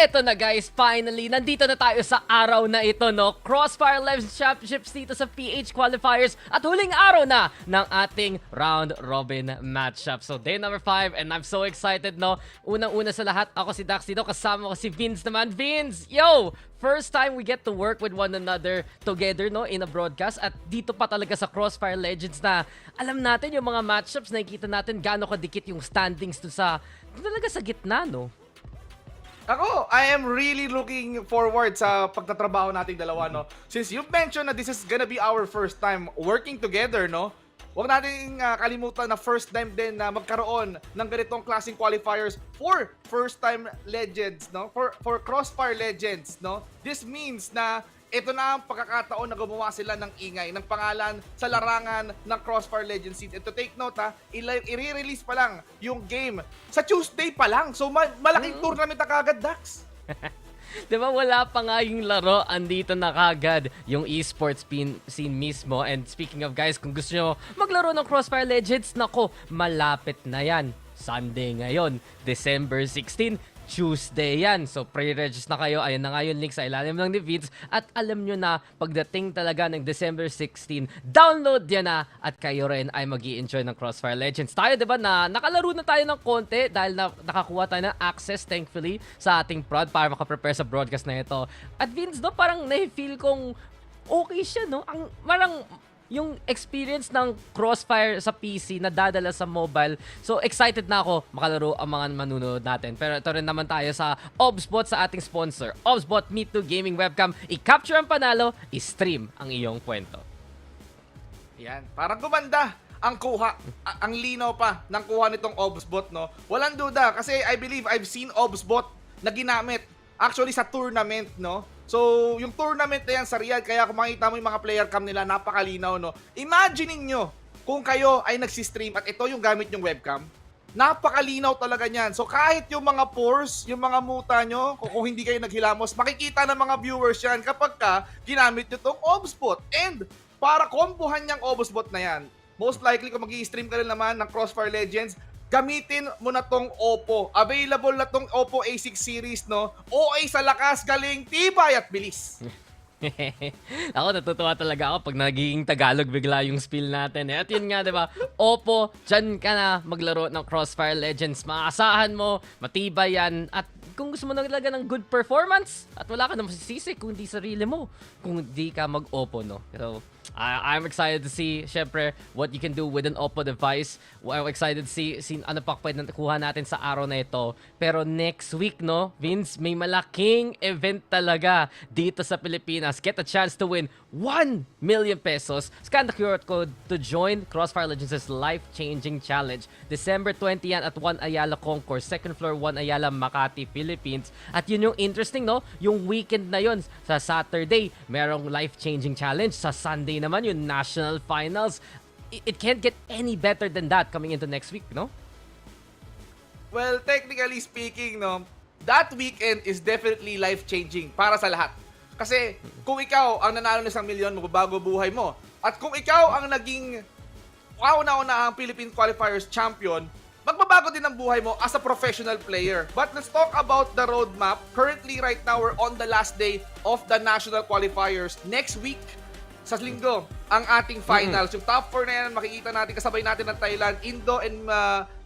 Eto na guys, finally, nandito na tayo sa araw na ito, no? Crossfire Live Championships dito sa PH Qualifiers at huling araw na ng ating round robin matchup. So day number 5 and I'm so excited, no? Unang-una sa lahat, ako si Dax dito, kasama ko si Vince naman. Vince, yo! First time we get to work with one another together, no, in a broadcast. At dito pa talaga sa Crossfire Legends na alam natin yung mga matchups, nakikita natin gaano kadikit yung standings doon talaga sa gitna, no? Ako, I am really looking forward sa pagtatrabaho nating dalawa, no? Since you've mentioned na this is gonna be our first time working together, no? Huwag nating kalimutan na first time din na magkaroon ng ganitong klaseng qualifiers for first-time legends, no? For Crossfire Legends, no? This means na ito na ang pagkakataon na gumawa sila ng ingay, ng pangalan sa larangan ng Crossfire Legends seed. And to take note, i-re-release pa lang yung game sa Tuesday pa lang. So malaking tournament na kagad, Dax. Diba wala pa nga yung laro, andito na kagad yung esports scene mismo. And speaking of guys, kung gusto nyo maglaro ng Crossfire Legends, nako, malapit na yan. Sunday ngayon, December 16, Tuesday yan. So pre-register na kayo. Ayun na nga yung link sa ilalim ng ni Vince. At alam nyo na, pagdating talaga ng December 16, download yan na at kayo rin ay mag-i-enjoy ng Crossfire Legends. Tayo diba na nakalaro na tayo ng konti dahil nakakuha tayo ng access thankfully sa ating prod para makaprepare sa broadcast na ito. At Vince, no, parang na-feel kong okay siya, no? Yung experience ng Crossfire sa PC na dadala sa mobile. So excited na ako makalaro ang mga manunood natin. Pero ito rin naman tayo sa OBSBot sa ating sponsor. OBSBot Me2 Gaming Webcam. I-capture ang panalo, i-stream ang iyong kwento. Yan, parang gumanda ang kuha, ang linaw pa ng kuha nitong OBSBot, no? Walang duda kasi I believe I've seen OBSBot na ginamit actually sa tournament, no? So, yung tournament na yan sa Riyadh, kaya kung makita mo yung mga player cam nila, napakalinaw, no? Imagine nyo kung kayo ay nagsistream at ito yung gamit yung webcam, napakalinaw talaga niyan. So, kahit yung mga pores, yung mga muta nyo, kung hindi kayo naghilamos, makikita ng mga viewers yan kapag ginamit nyo itong OBSBot. And, para kombohan niyang OBSBot na yan, most likely kung mag-i-stream ka rin naman ng Crossfire Legends, gamitin mo na tong Oppo. Available na tong Oppo A6 series, no? OA sa lakas, galing, tibay at bilis. Ako natutuwa talaga ako pag nagiging Tagalog bigla yung spiel natin. At yun nga, diba? Oppo, dyan ka na maglaro ng Crossfire Legends. Maasahan mo, matibay yan. At kung gusto mo naglaga ng good performance, at wala ka na masisisi kung di sarili mo, kung di ka mag-Oppo, no? So, I'm excited to see, syempre, what you can do with an Oppo device. I'm excited to see ano pa pwede kuha natin sa araw na ito. Pero next week, no, Vince, may malaking event talaga dito sa Pilipinas. Get a chance to win 1 million pesos. Scan the QR code to join Crossfire Legends' life-changing challenge. December 20 yan at 1 Ayala Concourse, second floor 1 Ayala, Makati, Philippines. At yun yung interesting, no? Yung weekend na yun, sa Saturday, merong life-changing challenge. Sa Sunday naman, yung National Finals. It can't get any better than that coming into next week, no? Well, technically speaking, no, that weekend is definitely life-changing para sa lahat. Kasi kung ikaw ang nanalo ng 1 milyon, magbabago buhay mo. At kung ikaw ang naging kauna-una ang Philippine Qualifiers champion, magbabago din ang buhay mo as a professional player. But let's talk about the roadmap. Currently, right now, we're on the last day of the National Qualifiers. Next week, sa linggo, ang ating finals. Yung top 4 na yan, makikita natin, kasabay natin ng Thailand, Indo, and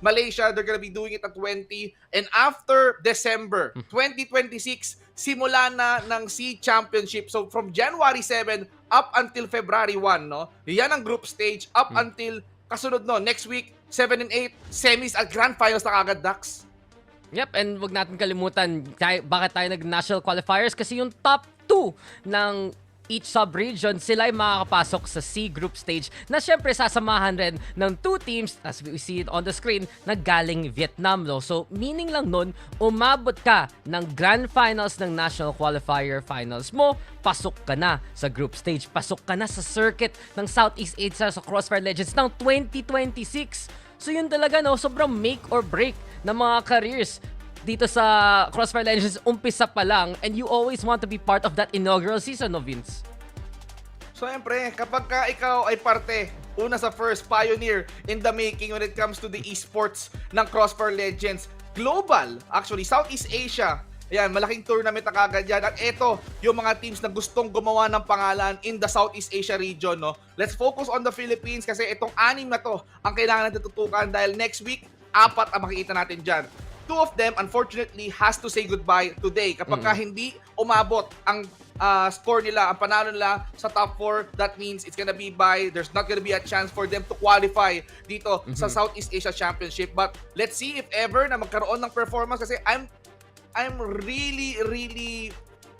Malaysia. They're gonna be doing it at 20. And after December 2026, simula na ng SEA Championship. So from January 7 up until February 1, no? Yan ang group stage up until kasunod, no? Next week, 7 and 8, semis at grand finals na kagad, Dax. Yep, and wag natin kalimutan bakit tayo nag-national qualifiers kasi yung top 2 ng each sub-region, sila ay makakapasok sa C group stage na syempre sasamahan rin ng 2 teams, as we see it on the screen, na galing Vietnam. No? So, meaning lang nun, umabot ka ng grand finals ng national qualifier finals mo, pasok ka na sa group stage, pasok ka na sa circuit ng Southeast Asia sa Crossfire Legends ng 2026. So, yun talaga, no? Sobrang make or break ng mga careers dito sa Crossfire Legends, umpisa pa lang, and you always want to be part of that inaugural season, no, Vince? So, siyempre, kapag ikaw ay parte, una sa first pioneer in the making when it comes to the esports ng Crossfire Legends, global, actually, Southeast Asia, Ayan, malaking tournament na kagad yan. At ito, yung mga teams na gustong gumawa ng pangalan in the Southeast Asia region, no? Let's focus on the Philippines kasi itong 6 na to ang kailangan natin tutukan dahil next week, 4 ang makikita natin dyan. 2 of them, unfortunately, has to say goodbye today. Kapag hindi umabot ang score nila, ang panalo nila sa top 4, that means it's gonna be there's not gonna be a chance for them to qualify dito sa Southeast Asia Championship. But let's see if ever na magkaroon ng performance kasi I'm really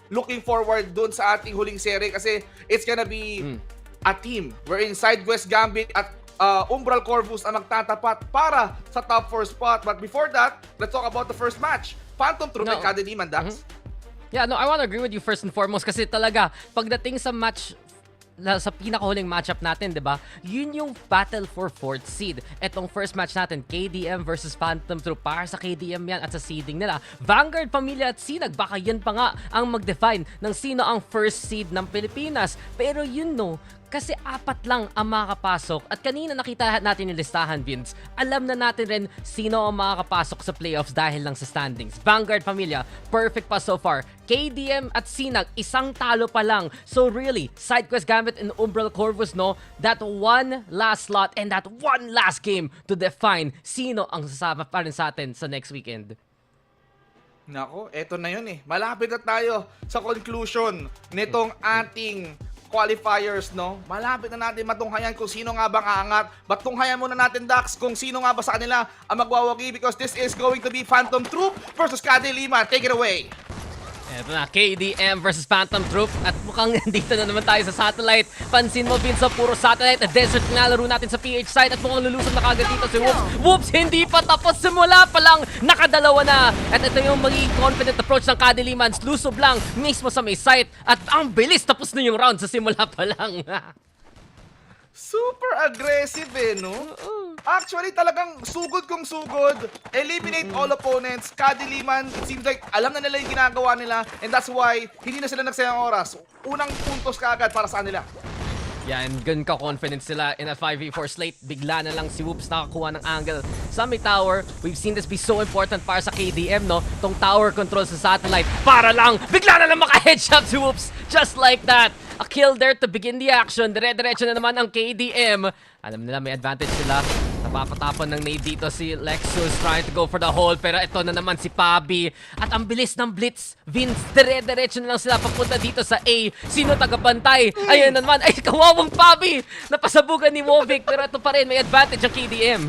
looking forward dun sa ating huling serie kasi it's gonna be a team wherein SideQuest, Gambit at UMBRAL CORVUS ang magtatapat para sa top 4 spot. But before that, let's talk about the first match. Phantom Troop and KADILIMAN, Dax. Yeah, no, I want to agree with you first and foremost kasi talaga, pagdating sa match sa pinakahuling matchup natin, 'di ba? Yun yung battle for 4th seed. Etong first match natin, KDM versus Phantom Troop. Para sa KDM yan at sa seeding nila. Vanguard, Familia at SINAG, baka yan pa nga ang mag-define ng sino ang first seed ng Pilipinas. Pero yun no, kasi 4 lang ang makakapasok. At kanina nakita natin yung listahan, Vince. Alam na natin rin sino ang makakapasok sa playoffs dahil lang sa standings. Vanguard, Familia, perfect pa so far. KDM at SINAG, isang talo pa lang. So really, SideQuest, Gambit, and UMBRAL CORVUS, no? That one last slot and that one last game to define sino ang sasama pa rin sa atin sa next weekend. Nako, eto na yun eh. Malapit na tayo sa conclusion nitong ating qualifiers, no? Malapit na natin matunghayan kung sino nga bang aangat. Batunghayan muna natin, Dax, kung sino nga ba sa kanila ang magwawagi because this is going to be Phantom Troop versus KADILIMAN. Take it away! Eto na, KDM versus Phantom Troop. At mukhang nandito na naman tayo sa satellite. Pansin mo, Vince, puro satellite. Desert na laro natin sa PH side. At mukhang lulusog na kagad dito si Whoops. Whoops, hindi pa tapos. Simula pa lang, nakadalawa na. At ito yung magiging confident approach ng KADILIMAN. Lusob lang mismo sa may site. At ang bilis, tapos na yung round sa simula pa lang. Super aggressive eh, no? Actually, talagang sugod kung sugod. Eliminate all opponents. KADILIMAN, it seems like alam na nila yung ginagawa nila and that's why hindi na sila nagsayang oras. Unang puntos kaagad para sa kanila. Yan, ganun ka-confident sila in a 5v4 slate. Bigla na lang si Whoops nakakuha ng angle sa may tower. We've seen this be so important para sa KDM, no? Tong tower control sa satellite. Para lang, bigla na lang maka-headshot si Whoops. Just like that. A kill there to begin the action. Dire-diretso na naman ang KDM. Alam nila may advantage sila. Napapatapon ng nade dito si Lexus trying to go for the hole. Pero ito na naman si Pabi. At ang bilis ng blitz. Vince, dire-diretso na lang sila papunta dito sa A. Sino tagabantay? Ayun na naman. Ay, kawawang Pabi. Napasabugan ni Wovic. Pero ito pa rin, may advantage ang KDM.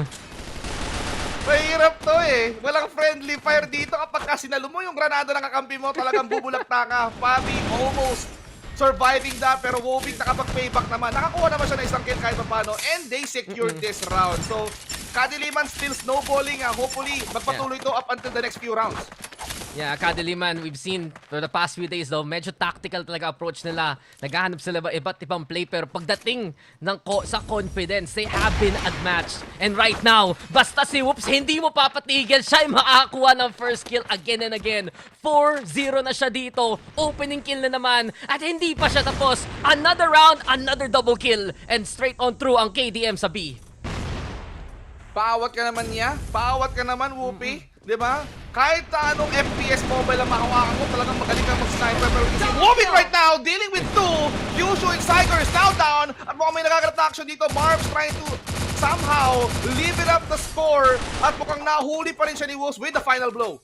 Mahirap to eh. Walang friendly fire dito kapag sinalo mo yung granada ng kakampi mo. Talagang bubulakta ka. Pabi almost surviving that, pero Wovic nakapag-payback naman. Nakakuha naman siya ng isang kill kahit paano and they secured this round. So, KADILIMAN still snowballing. Hopefully, magpatuloy to up until the next few rounds. Yeah, KADILIMAN, we've seen for the past few days though, medyo tactical talaga approach nila. Naghahanap sila iba't ibang play pero pagdating ng sa confidence, they have been unmatched. And right now, basta si Whoops, hindi mo papatigil. Siya ay makakuha ng first kill again and again. 4-0 na siya dito. Opening kill na naman. At hindi pa siya tapos. Another round, another double kill. And straight on through ang KDM sa B. Paawat ka naman niya. Paawat ka naman, Whoopi. Diba? Kahit anong FPS mobile ang mahawakan mo, talagang magaling kang mag-sniper. Pero you see Wovic right now, dealing with 2. Kyushu and Psyker is now down. At mukhang may nagaganap na action dito. Marbs trying to somehow live it up the score. At mukhang nahuli pa rin siya ni Wolves with the final blow.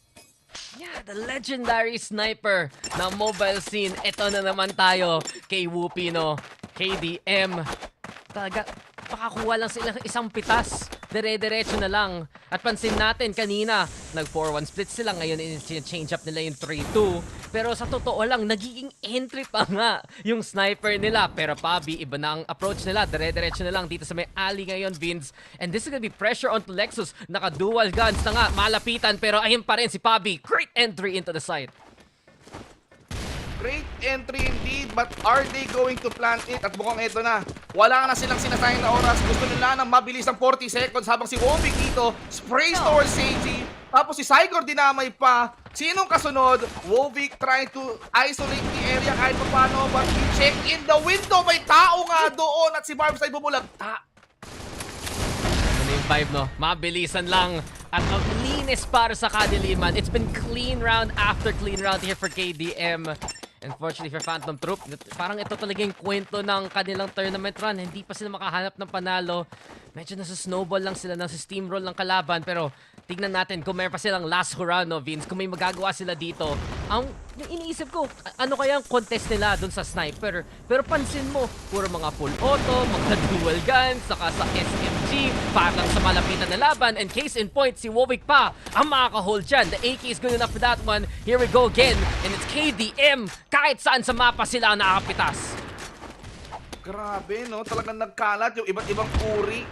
Yeah, the legendary sniper na mobile scene. Ito na naman tayo kay Whoopi, no? KDM. Talaga, pakakuha lang sila isang pitas. Dire-diretso na lang. At pansin natin kanina, nag 4-1 split sila. Ngayon, change up nila yung 3-2. Pero sa totoo lang, nagiging entry pa nga yung sniper nila. Pero Pabi, iba na ang approach nila. Dire-diretso na lang dito sa may alley ngayon, Vince. And this is gonna be pressure onto Lexus. Naka-dual guns na nga, malapitan. Pero ayun pa rin si Pabi. Great entry into the site. Great entry indeed, but are they going to plant it? At mukhang ito na. Wala na silang sinasayang na oras. Gusto nila ng mabilis ng 40 seconds habang si Wovic dito sprays towards Seiji. Tapos si Psygor dinamay pa. Sinong kasunod? Wovic trying to isolate the area kahit pa paano. But he check in the window. May tao nga doon at si Barbs ay bumulagta. vibe, no? Mabilisan lang. At ang linis para sa Kadiliman. It's been clean round after clean round here for KDM. Unfortunately for Phantom Troupe, parang ito talaga yung kwento ng kanilang tournament run. Hindi pa sila makahanap ng panalo. Medyo nasa snowball lang sila, nasa steamroll ng kalaban. Pero tignan natin kung mayroon pa silang last hurrah, no, Vince. Kung may magagawa sila dito. Yung iniisip ko, ano kaya ang contest nila dun sa sniper? Pero pansin mo, puro mga full auto, mga dual guns, saka sa SMG, parang sa malapitan na laban. And case in point, si Warwick pa ang makaka-hold dyan. The AK is good enough for that one. Here we go again. And it's KDM. Kahit saan sa mapa sila nakapitas. Grabe, no? Talagang nagkalat yung iba't ibang uri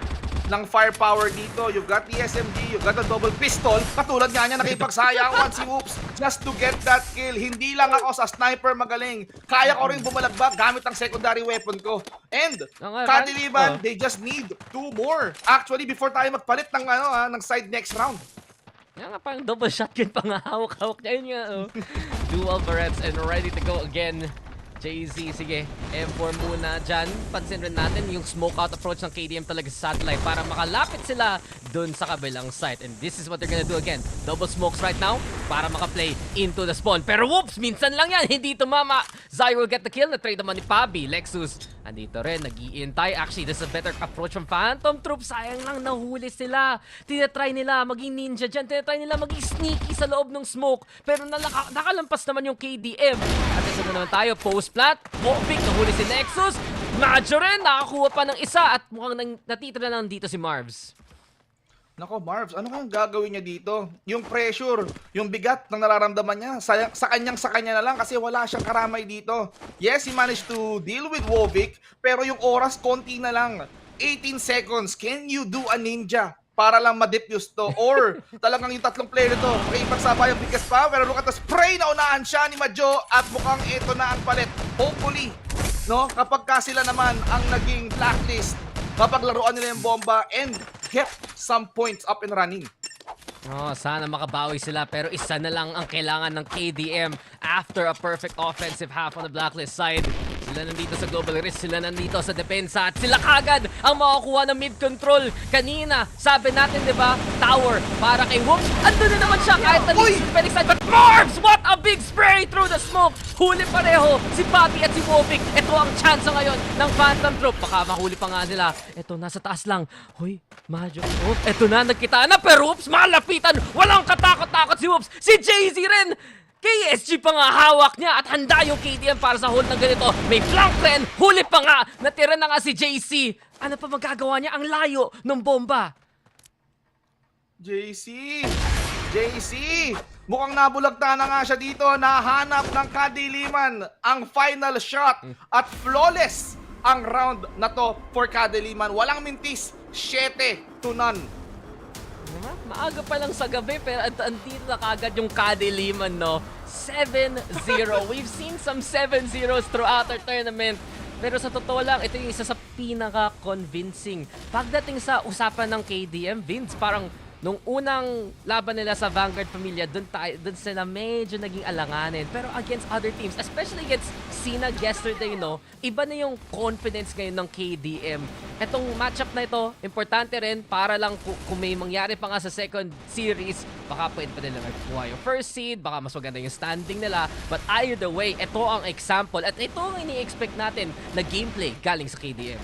ng firepower dito. You've got the SMG, you've got the double pistol. Katulad nga niya, nakipagsayawan si Whoops just to get that kill. Hindi lang ako sa sniper magaling. Kaya ko rin bumalagbag gamit ang secondary weapon ko. And, Kadiliman, they just need 2 more. Actually, before tayo magpalit ng, ng side next round. Yan nga, parang double shotgun pa nga hawak-hawak niya. Yun nga, oh. Dual barrettes and ready to go again. JZ, sige. M4 muna dyan. Pansin rin natin yung smoke out approach ng KDM talaga sa satellite para makalapit sila dun sa kabilang site. And this is what they're gonna do again. Double smokes right now para makaplay into the spawn. Pero whoops! Minsan lang yan. Hindi tumama. Zai will get the kill. Na-trade naman ni Pabi. Lexus, andito rin. Nag-iintay. Actually, this is a better approach from Phantom Troupe. Sayang lang, nahuli sila. Tinatry nila maging ninja dyan. Tinatry nila maging sneaky sa loob ng smoke. Pero nakalampas naman yung KDM. At ito na naman tayo. Post-plant. Warwick, nahuli si Nexus. Majo rin. Nakakuha pa ng isa. At mukhang natitira lang dito si Marvs. Nako, Marvs, ano kayang gagawin niya dito? Yung pressure, yung bigat ng nararamdaman niya, sa kanya na lang kasi wala siyang karamay dito. Yes, he managed to deal with Warwick, pero yung oras, konti na lang. 18 seconds. Can you do a ninja para lang ma-defuse to? Or talagang yung tatlong player nito, makipagsabay yung biggest pa, pero look at the spray, naunahan siya ni Majo at mukhang ito na ang palit. Hopefully, no, kapag ka sila naman ang naging blacklist, mapaglaruan nila yung bomba and get some points up and running. Oh, sana makabawi sila pero isa na lang ang kailangan ng KDM after a perfect offensive half on the blacklist side. Sila nandito sa global risk, sila nandito sa depensa at sila kagad ang makakuha ng mid-control. Kanina, sabi natin, di ba, tower para kay Whoops. Andun na naman siya kahit nandito si Felix side. But Marvs, what a big spray through the smoke. Huli pareho si Bobby at si Warwick. Ito ang chance ngayon ng Phantom Troupe. Baka mahuli pa nga nila. Ito, nasa taas lang. Hoy, Majo. Oh, ito na, nagkita na. Pero Whoops, malapitan. Walang katakot-takot si Whoops. Si JZ rin. KSG pa nga hawak niya at handa yung KDM para sa hold ng ganito. May flank rin, huli pa nga, natira na nga si JC. Ano pa magagawa niya? Ang layo ng bomba. JC! Mukhang nabulagta na nga siya dito. Nahanap ng Kadiliman ang final shot at flawless ang round na to for Kadiliman. Walang mintis, 7-0. Maaga pa lang sa gabi pero andito na kagad yung Kadiliman, no? 7-0. We've seen some 7-0s throughout our tournament. Pero sa totoo lang, ito yung isa sa pinaka-convincing. Pagdating sa usapan ng KDM, Vince, parang nung unang laban nila sa Vanguard Familia, dun sila medyo naging alanganin. Pero against other teams, especially against SINAG yesterday, no, iba na yung confidence ngayon ng KDM. Etong matchup na ito, importante rin para lang kung may mangyari pa nga sa second series, baka pwede pa nila magkuha yung first seed, baka mas maganda yung standing nila. But either way, ito ang example at ito ang ini-expect natin na gameplay galing sa KDM.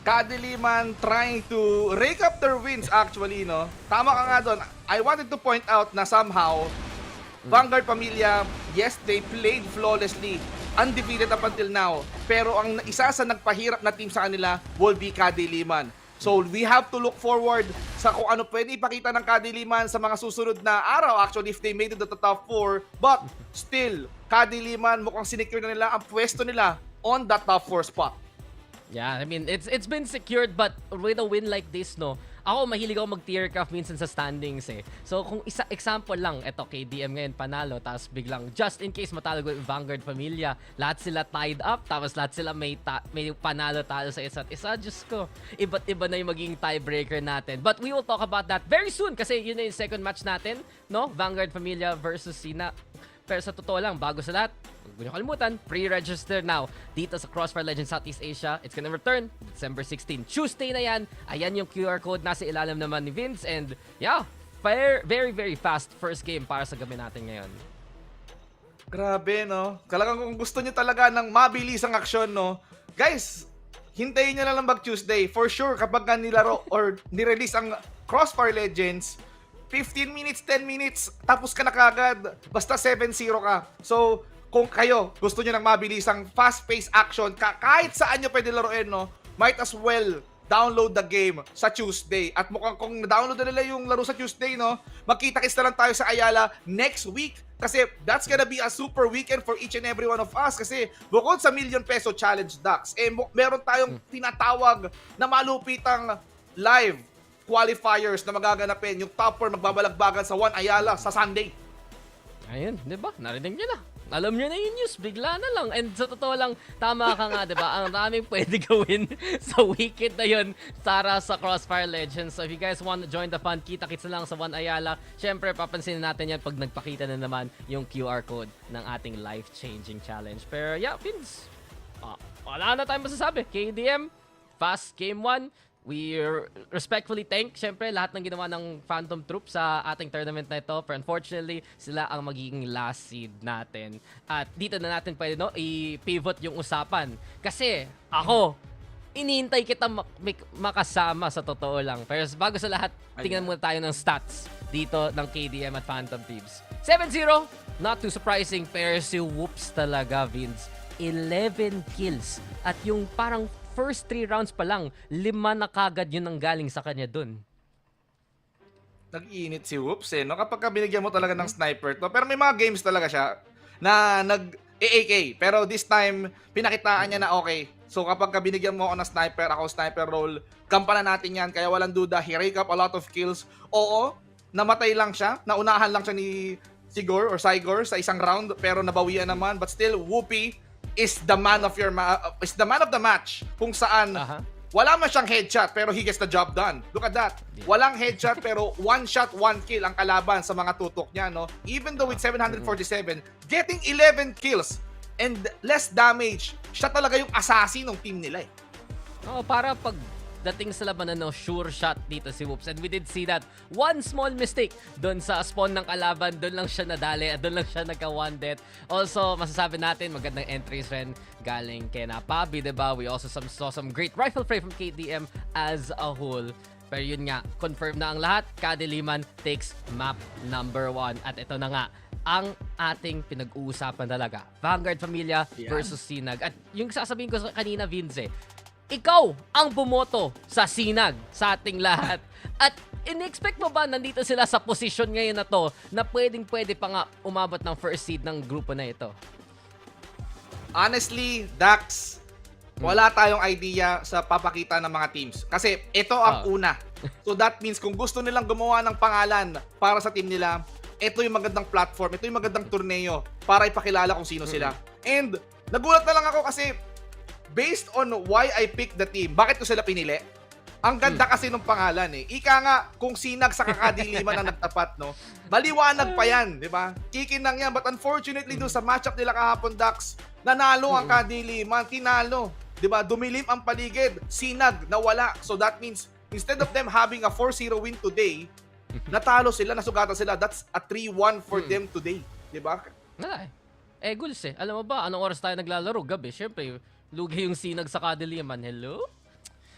Kadiliman trying to rake up their wins actually, no? Tama ka nga doon. I wanted to point out na somehow, Vanguard Familia, yes, they played flawlessly. Undefeated up until now. Pero ang isa sa nagpahirap na team sa kanila will be Kadiliman. So we have to look forward sa kung ano pwede ipakita ng Kadiliman sa mga susunod na araw. Actually, if they made it to the top 4. But still, Kadiliman mukhang sinecure na nila ang pwesto nila on that top 4 spot. Yeah, I mean, it's been secured but with a win like this, no, ako mahilig ako mag-tier craft minsan sa standings eh. So kung isa example lang, eto KDM ngayon panalo, tapos biglang just in case matalo yung Vanguard Familia, lahat sila tied up, tapos lahat sila may panalo talo sa isa't isa. Diyos ko, iba't iba na yung maging tiebreaker natin. But we will talk about that very soon kasi yun na yung second match natin, no? Vanguard Familia versus SINAG. Pero sa totoo lang, bago sa lahat, Huwag niyo kalimutan, pre-register now dito sa CrossFire Legends Southeast Asia. It's gonna return December 16. Tuesday na yan. Ayan yung QR code. Nasa ilalim naman ni Vince. And yeah, very, very fast first game para sa gabi natin ngayon. Grabe, no? Talagang kung gusto niyo talaga ng mabilis ang aksyon, no? Guys, hintayin niyo na lang mag-Tuesday. For sure, kapag nilaro or nirelease ang CrossFire Legends, 15 minutes, 10 minutes, tapos ka na kagad. Basta 7-0 ka. So, kung kayo gusto niyo ng mabilisang fast-paced action, kahit saan niyo pwede laruin, no? Might as well download the game sa Tuesday. At mukhang kung na-download na nila yung laro sa Tuesday, no? Magkita-kits na lang tayo sa Ayala next week. Kasi that's gonna be a super weekend for each and every one of us. Kasi bukod sa ₱1,000,000 challenge, Dax, meron tayong tinatawag na malupitang live qualifiers na magaganapin. Yung top 4 magbabalagbagan sa One Ayala sa Sunday. Ayun, di ba? Narinig nyo na. Alam nyo na yung news, bigla na lang. And sa totoo lang, tama ka nga, di ba? Ang daming pwede gawin sa weekend na yun para sa CrossFire Legends. So if you guys want to join the fun, kita-kits na lang sa One Ayala. Siyempre, papansin natin yan pag nagpakita na naman yung QR code ng ating life-changing challenge. Pero yeah, Vince, wala na tayong masasabi. KDM, fast game 1. We respectfully thank, syempre, lahat ng ginawa ng Phantom Troop sa ating tournament na ito. Pero unfortunately, sila ang magiging last seed natin. At dito na natin pwede, no, i-pivot yung usapan. Kasi ako, inihintay kita makasama sa totoo lang. Pero bago sa lahat, tingnan muna tayo ng stats dito ng KDM at Phantom Thieves. 7-0, not too surprising, pero si Whoops talaga, Vince. 11 kills. At yung parang first 3 rounds pa lang, 5 na kagad yun ang galing sa kanya dun. Nag-iinit si Whoops, no? Kapag binigyan mo talaga ng sniper to. Pero may mga games talaga siya na nag-AAK. Pero this time, pinakitaan niya na okay. So kapag binigyan mo ako ng sniper, ako sniper role, gampanan natin yan. Kaya walang duda, he rake up a lot of kills. Oo, namatay lang siya. Naunahan lang siya ni Sigor or Sigor sa isang round. Pero nabawian naman. But still, Whoopi is the man of the match, kung saan wala man siyang headshot pero he gets the job done. Look at that. Walang headshot pero one shot, one kill ang kalaban sa mga tutok niya, no? Even though with 747, getting 11 kills and less damage, siya talaga yung assassin ng team nila eh. Oh, para pag dating sa labanan, no, sure shot dito si Whoops. And we did see that one small mistake doon sa spawn ng kalaban, doon lang siya nadali at doon lang siya nagka-one death. Also, masasabi natin, magandang entries rin galing kay Napabi, diba? We also saw some great rifle play from KDM as a whole. Pero yun nga, confirm na ang lahat. KADILIMAN takes map number 1. At ito na nga, ang ating pinag-uusapan talaga. Vanguard Familia versus SINAG. At yung sasabihin ko kanina, Vince, ikaw ang bumoto sa SINAG sa ating lahat. At in-expect mo ba nandito sila sa posisyon ngayon na to na pwedeng-pwede pa nga umabot ng first seed ng grupo na ito? Honestly, Dax, wala tayong idea sa papakita ng mga teams. Kasi ito ang una. So that means kung gusto nilang gumawa ng pangalan para sa team nila, ito yung magandang platform, ito yung magandang torneo para ipakilala kung sino sila. And nagulat na lang ako kasi based on why I picked the team, bakit ko sila pinili? Ang ganda kasi ng pangalan eh. Ika nga, kung SINAG sa KADILIMAN ang nagtapat, no? Maliwanag pa yan, di ba? Kikinang yan. But unfortunately, doon sa matchup nila kahapon, Dax, nanalo ang KADILIMAN, tinalo. Di ba? Dumilim ang paligid. SINAG, nawala. So that means, instead of them having a 4-0 win today, natalo sila, nasugatan sila. That's a 3-1 for them today. Di ba? Goals eh. Alam mo ba, anong oras tayo naglalaro? Gabi. Siyempre, lugi yung SINAG sa KADILIMAN. Hello?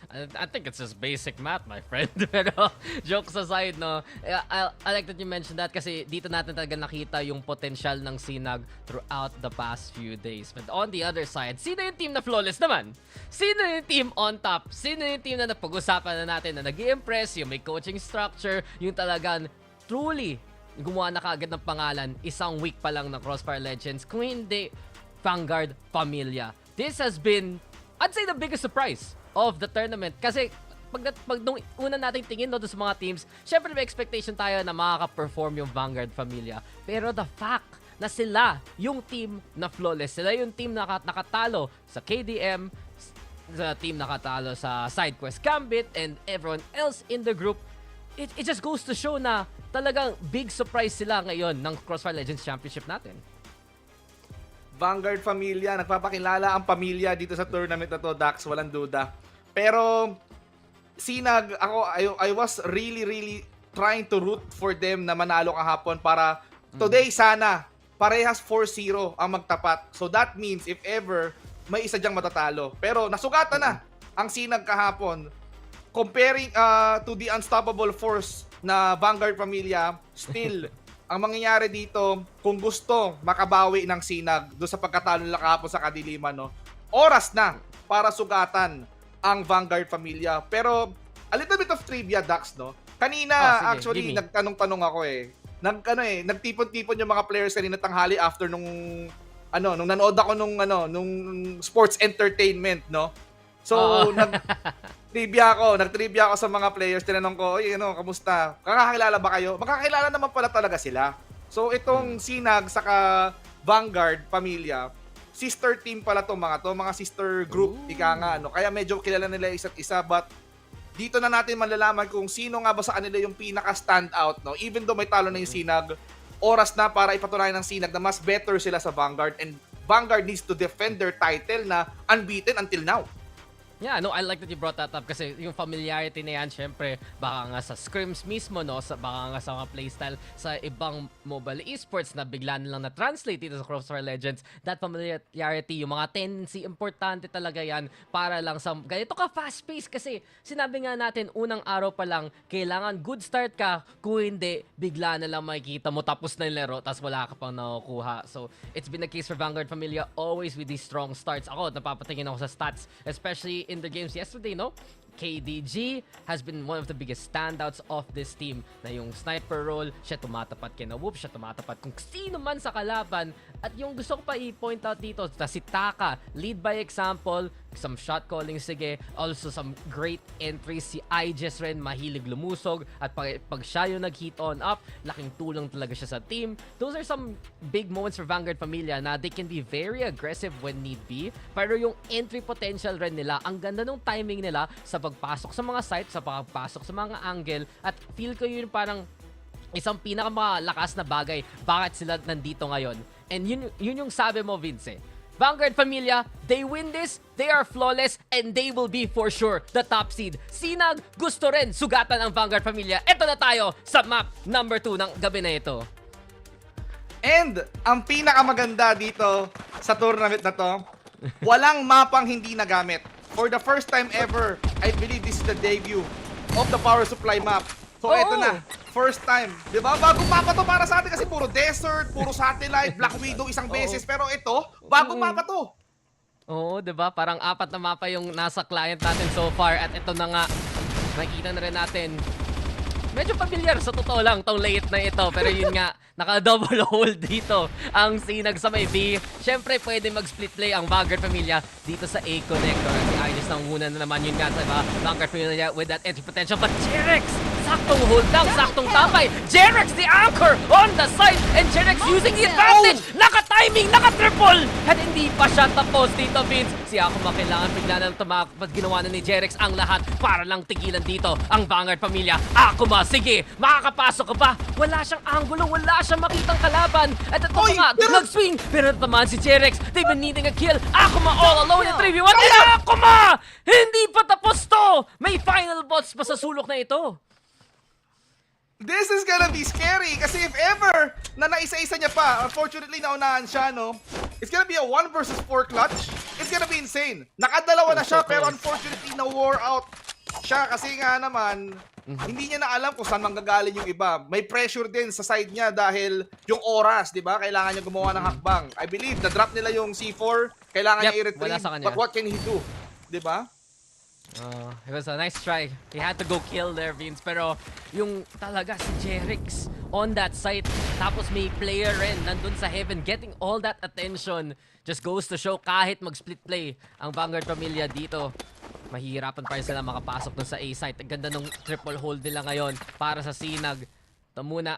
I think it's just basic math, my friend. Pero jokes aside, no, I like that you mentioned that kasi dito natin talaga nakita yung potential ng SINAG throughout the past few days. But on the other side, sino yung team na flawless naman? Sino yung team on top? Sino yung team na napag-usapan na natin na nag-i-impress, yung may coaching structure, yung talagang truly gumawa na kaagad ng pangalan isang week pa lang ng CrossFire Legends, kung hindi Vanguard Familia. This has been, I'd say, the biggest surprise of the tournament. Kasi pag nung una nating tingin doon sa mga teams, syempre may expectation tayo na makaka-perform yung Vanguard Familia. Pero the fact na sila yung team na flawless, sila yung team na nakatalo sa KDM, sa team nakatalo sa SideQuest Gambit, and everyone else in the group, it just goes to show na talagang big surprise sila ngayon ng CrossFire Legends Championship natin. Vanguard Familia, nagpapakilala ang pamilya dito sa tournament na to, Dax, walang duda. Pero SINAG, I was really trying to root for them na manalo kahapon para today sana parehas 4-0 ang magtapat. So that means if ever may isa diyang matatalo. Pero nasugatan na ang SINAG kahapon. Comparing to the unstoppable force na Vanguard Familia, still ang mangyayari dito, kung gusto makabawi ng SINAG doon sa pagkatalo nila kahapon sa Kadiliman, no, oras na para sugatan ang Vanguard Familia. Pero a little bit of trivia, Dax, no? Kanina, sige, actually, nagtanong-tanong ako eh. Nagtipon-tipon yung mga players kanina tanghali after nung nanood ako nung sports entertainment, no? So, nag-trivia ako sa mga players, tinanong ko, "Oy, kamusta? Kakakilala ba kayo?" Magkakilala naman pala talaga sila. So, itong SINAG saka Vanguard Familia, sister team pala mga sister group, ika nga, no? Kaya medyo kilala nila isa't isa, but dito na natin malalaman kung sino nga ba sa kanila yung pinaka-standout, no? Even though may talo na yung SINAG, oras na para ipatunayan ng SINAG na mas better sila sa Vanguard, and Vanguard needs to defend their title na unbeaten until now. Yeah, no, I like that you brought that up kasi yung familiarity na yan, syempre, baka nga sa scrims mismo, no, baka nga sa mga playstyle sa ibang mobile esports na bigla na lang na-translate dito sa CrossFire Legends, that familiarity, yung mga tendency, importante talaga yan para lang sa ganito ka fast-paced kasi sinabi nga natin, unang araw pa lang, kailangan good start ka, kung hindi, bigla na lang makikita mo, tapos na yung laro, tapos wala ka pang nakukuha. So, it's been the case for Vanguard Familia, always with these strong starts. Ako, napapatingin ako sa stats, especially in the games yesterday, no? KDG has been one of the biggest standouts of this team na yung sniper role, siya tumatapat kina Whoop, siya tumatapat kung sino man sa kalaban. At yung gusto ko pa i-point out dito, si Taka, lead by example, some shot calling, sige, also some great entries, si Ijes rin, mahilig lumusog, at pag siya yung nag-heat on up, laking tulong talaga siya sa team. Those are some big moments for Vanguard Familia na they can be very aggressive when need be, pero yung entry potential rin nila, ang ganda ng timing nila sa pagpasok sa mga sites, sa pagpasok sa mga angle, at feel ko yun parang isang pinakamalakas na bagay bakit sila nandito ngayon. And yun yung sabi mo, Vince. Vanguard Familia, they win this, they are flawless, and they will be for sure the top seed. SINAG, gusto rin sugatan ang Vanguard Familia. Ito na tayo sa map number 2 ng gabi na ito. And ang pinakamaganda dito sa tournament na to, walang mapang hindi nagamit. For the first time ever, I believe this is the debut of the power supply map. So eto na, first time. Diba? Bagong mapa to para sa atin kasi puro desert, puro satellite, Black Widow isang beses. Pero ito, bagong mapa to. Oo, diba? Parang 4 na mapa yung nasa client natin so far. At ito na nga, nakikita na rin natin. Medyo familiar sa totoo lang tong late na ito. Pero yun nga, naka-double hold dito ang SINAG sa may B. Siyempre, pwede mag-split play ang Vanguard Familia dito sa A connector. Si Iris nang una na naman yun nga, diba? Vanguard Familia with that entry potential. But Jerex, saktong hold down, saktong tapay. Jerex, the anchor on the side. And Jerex using the advantage. Naka-timing, naka-triple. At hindi pa siya tapos dito, Vince. Si Akuma kailangan bigla na tumakot. Ginawa na ni Jerex ang lahat para lang tigilan dito ang Vanguard Familia. Akuma, sige, makakapasok ka ba? Wala siyang angulo, wala siyang makitang kalaban. At ito nga, nag-swing. Pero natamaan si Jerex. They've been needing a kill. Akuma all alone in 3v1. Akuma! Hindi pa tapos to! May final bots pa sa sulok na ito. This is gonna be scary kasi if ever na naisa-isa niya pa, unfortunately naunahan siya, no? It's gonna be a 1 versus 4 clutch. It's gonna be insane. Nakadalawa na siya pero unfortunately na-wore out siya kasi nga naman hindi niya na alam kung saan manggagaling yung iba. May pressure din sa side niya dahil yung oras, di ba? Kailangan niya gumawa ng hakbang. I believe na-drop nila yung C4, kailangan niya i-retrieve, but what can he do? Di ba? It was a nice try. He had to go kill there, Vince. Pero yung talaga si Jerex on that site, tapos may player rin nandun sa heaven getting all that attention, just goes to show kahit mag-split play ang Vanguard Familia dito, mahihirapan pa rin sila makapasok dun sa A site. Ang ganda nung triple hold nila ngayon para sa SINAG. Ito muna,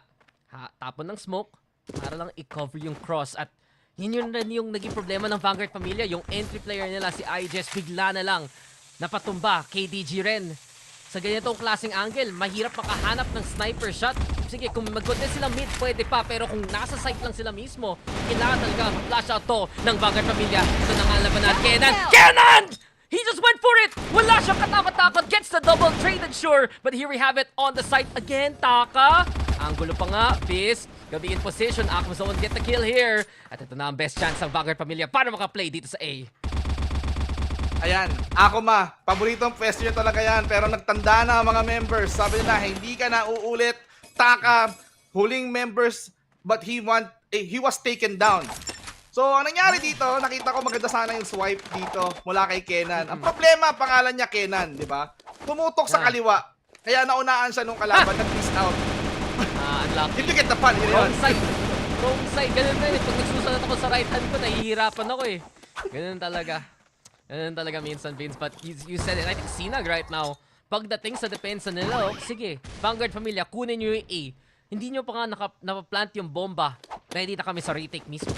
tapon ng smoke para lang i-cover yung cross. At yun rin yung naging problema ng Vanguard Familia. Yung entry player nila, si Ijes, bigla na lang napatumba. KDG rin. Sa ganitong klaseng angle, mahirap makahanap ng sniper shot. sige, kung mag-contest sila mid, pwede pa. Pero kung nasa site lang sila mismo, kailangan talaga flash out to ng Vanguard Pamilya. Ito na nga laban na Kenan. Kenan! He just went for it! Wala siyang katakot-takot. Gets the double traded, sure. But here we have it on the site again. Taka. Ang gulo pa nga. Fizz. Gabi in position. Akma's the one get the kill here. At ito na ang best chance ng Vanguard Pamilya para makaplay dito sa A. Ayan, Akuma, paboritong pwesto niya talaga yan. Pero nagtanda na ang mga members. Sabi nila, hindi ka na uulit. Taka, huling members, but he was taken down. So, ang nangyari dito, nakita ko maganda sana yung swipe dito mula kay Kenan. Ang problema, pangalan niya Kenan, di ba? Tumutok sa kaliwa. Kaya naunaan siya nung kalaban, nag-miss out. Unlucky. Did you get the pun? Wrong side. Wrong side. Ganun din. Pag nagsusunod ako sa right hand ko, nahihirapan ako eh. Ganun talaga. Ganun talaga minsan, Vince. But you said it. I think SINAG right now, pagdating sa depensa nila, oh, sige, Vanguard Pamilya, kunin nyo yung A. Hindi nyo pa nga napaplant yung bomba. Ready na kami sa retake mismo.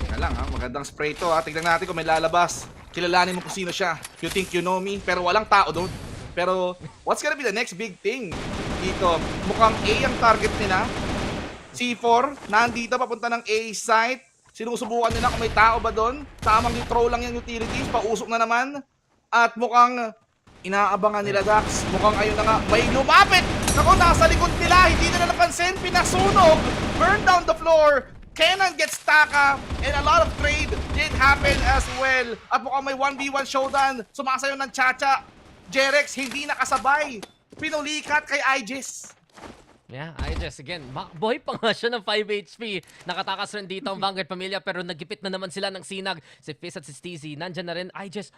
Teka lang ha, magandang spray to ha. Tignan natin kung may lalabas. Kilalanin mo kung sino siya. You think you know me? Pero walang tao doon. Pero what's gonna be the next big thing dito? Mukhang A ang target nila. C4, nandito papunta ng A site. Sinusubukan nila kung may tao ba doon. Tamang throw lang yung utilities, pausok na naman. At mukhang inaabangan nila Dax. Mukhang ayun na nga, may lumapit! Ako, nasa likod nila, hindi nila napansin, pinasunog! Burn down the floor! Kenan gets Taka, and a lot of trade did happen as well. At mukhang may 1v1 showdown, sumasayo ng Chacha. Jerex hindi nakasabay. Pinulikat kay Aegis. Yeah, Aegis again. Boy pa nga siya ng 5 HP. Nakatakas rin dito ang Vanguard Pamilya pero nagipit na naman sila ng SINAG. Si Fizz at si Steezy. Nandyan na rin Aegis.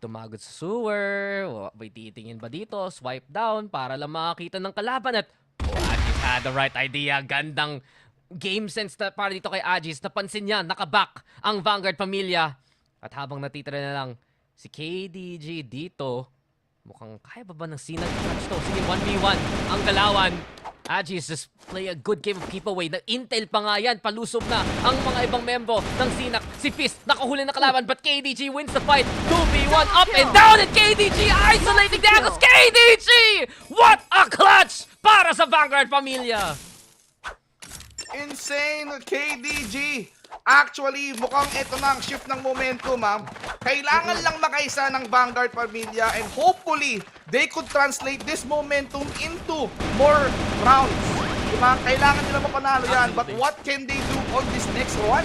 Tumagod sa sewer. May titingin ba dito? Swipe down para lang makakita ng kalaban. At Aegis had the right idea. Gandang game sense na para dito kay Aegis. Napansin niya, nakaback ang Vanguard Pamilya. At habang natitira na lang si KDG dito, mukhang kaya ba ng SINAG clutch to? Sige, 1v1 ang galawan. Aegis just play a good game of keep away. Na-intel pa nga yan. Palusob na ang mga ibang member ng SINAG. Si Fizz nakahuli na kalaban but KDG wins the fight. 2v1 up and down and KDG isolating the Agos. KDG! What a clutch para sa Vanguard Pamilya! Insane KDG. Actually, mukhang ito na ang shift ng momentum, ha. Kailangan lang makaisa ng Vanguard Pamilya and hopefully, they could translate this momentum into more rounds. Diba? Kailangan nila mapanalo yan. But what can they do on this next one?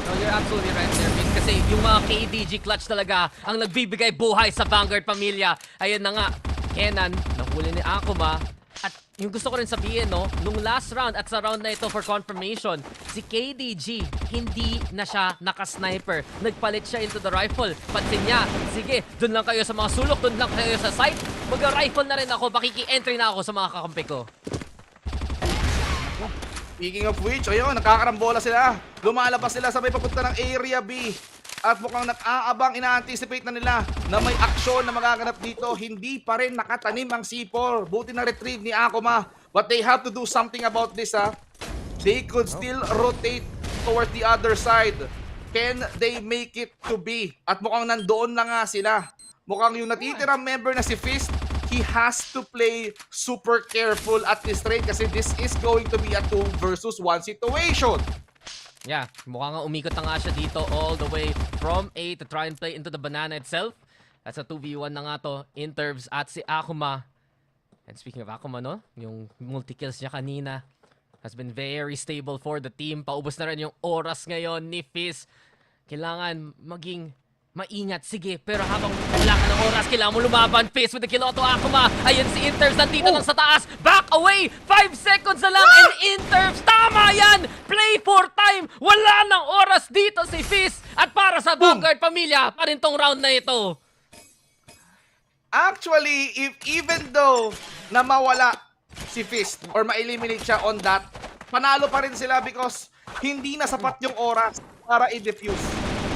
No, you're absolutely right there, Vince. Kasi yung mga KDG clutch talaga ang nagbibigay buhay sa Vanguard Pamilya. Ayun na nga, Kenan, nahuli ni Akuma. At yung gusto ko rin sabihin, no, nung last round at sa round na ito for confirmation, si KDG, hindi na siya naka-sniper. Nagpalit siya into the rifle. Pansin niya, sige, dun lang kayo sa mga sulok, dun lang kayo sa site. Mag-rifle na rin ako, makiki-entry na ako sa mga kakampi ko. Speaking of which, ayun, nakakarambola sila. Lumalabas sila sabay papunta ng Area B. At mukhang nag-aabang, ina-anticipate na nila na may aksyon na magaganap dito. Hindi pa rin nakatanim ang C4. Buti na retrieve ni Akuma. But they have to do something about this, ha. They could still rotate towards the other side. Can they make it to B? At mukhang nandoon na nga sila. Mukhang yung natitirang member na si Fizz, he has to play super careful at this trade kasi this is going to be a 2 versus 1 situation. Yeah, mukhang nga umikot na nga siya dito all the way from A to try and play into the banana itself. That's a 2v1 na nga to, Intervs at si Akuma. And speaking of Akuma, no, yung multi-kills niya kanina has been very stable for the team. Paubos na rin yung oras ngayon ni Fizz. Kailangan maging maingat, sige, pero habang wala ka ng oras, kailangan mo lumaban. Fizz with the kill auto Akuma. Ayun si Intervs, nandito lang sa taas. Back away! 5 seconds na lang and Intervs, tama yan! Play for time! Wala ng oras dito si Fizz. At para sa Vanguard Pamilya, pa rin tong round na ito. Actually, even though na mawala si Fizz or ma-eliminate siya on that, panalo pa rin sila because hindi na sapat yung oras para i-defuse.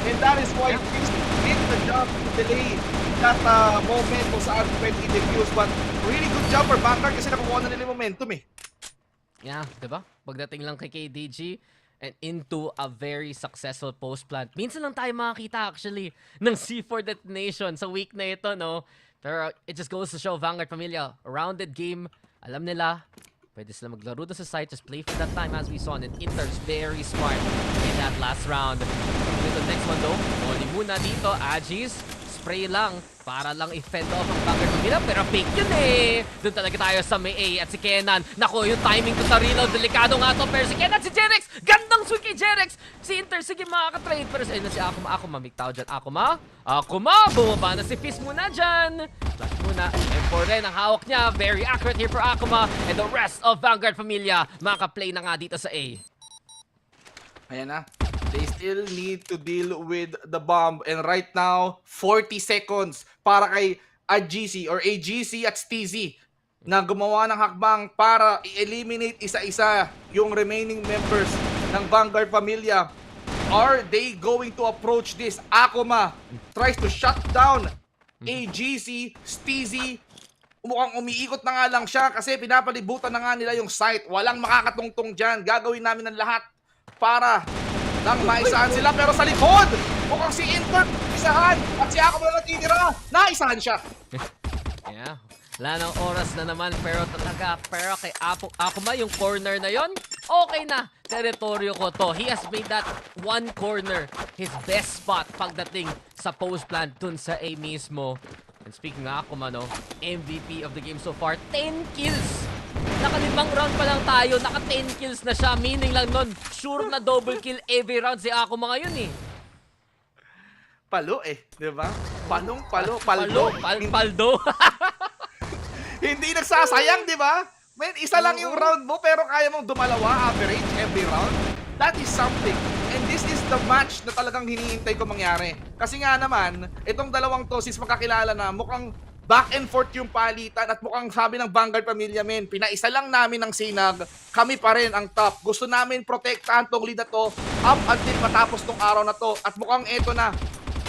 And that is why Fizz did the job to delay that moment kung saan pwede i-defuse. But really good job for Vanguard kasi nakukuha na nila yung momentum eh. Yeah, diba? Pagdating lang kay KDG and into a very successful post plant. Minsan lang tayo makakita actually ng C4 detonation sa week na ito, no? Pero it just goes to show Vanguard Familia, a rounded game, alam nila, pwede sila maglaro doon sa site, just play for that time as we saw. And Inter's very smart in that last round. Dito next one though, Molly muna dito, Agis, spray lang para lang i-fend off ang Vanguard Familia, pero fake yun eh. Doon talaga tayo sa may A at si Kenan. Nako, yung timing to sa reload, delikado nga to, pero si Kenan, si Jerex, gandang swing kay Jerex. Si Inter, sige makaka-trade, pero ayun na si Akuma, may tao dyan, Akuma, bumaba na si Fizz muna dyan. Flash muna, M4 rin ang hawak niya, very accurate here for Akuma, and the rest of Vanguard Familia, maka-play na nga dito sa A. Ayan na. They still need to deal with the bomb. And right now, 40 seconds para kay AGC or AGC at STZ na gumawa ng hakbang para i-eliminate isa-isa yung remaining members ng Vanguard Familia. Are they going to approach this? Akuma tries to shut down AGC, STZ. Mukhang umiikot na nga lang siya kasi pinapalibutan na nga nila yung site. Walang makakatungtong dyan. Gagawin namin ang lahat para nang maisahan sila, pero sa likod mukhang si Inter isahan at si Akuma na natitira, naisahan siya. Yeah, wala ng oras na naman, pero kay Akuma yung corner na yon, okay na, teritoryo ko to. He has made that one corner his best spot pagdating sa post plant dun sa A mismo. And speaking ng Akuma, no, MVP of the game so far, 10 kills. Naka-5 round pa lang tayo, naka-10 kills na siya. Meaning lang nun, sure na double kill every round si Akuma ngayon eh. Palo eh, di ba? Paldo. Paldo. Hindi nagsasayang, di ba? Man, isa lang yung round mo pero kaya mong dumalawa average every round. That is something. And this is the match na talagang hinihintay ko mangyari. Kasi nga naman, itong dalawang to, since magkakilala na, mukhang back and forth yung palitan at mukhang sabi ng Vanguard Familia, men, pinaisa lang namin ng SINAG, kami pa rin ang top. Gusto namin protektahan tong lead na to up until matapos tong araw na to. At mukhang eto na,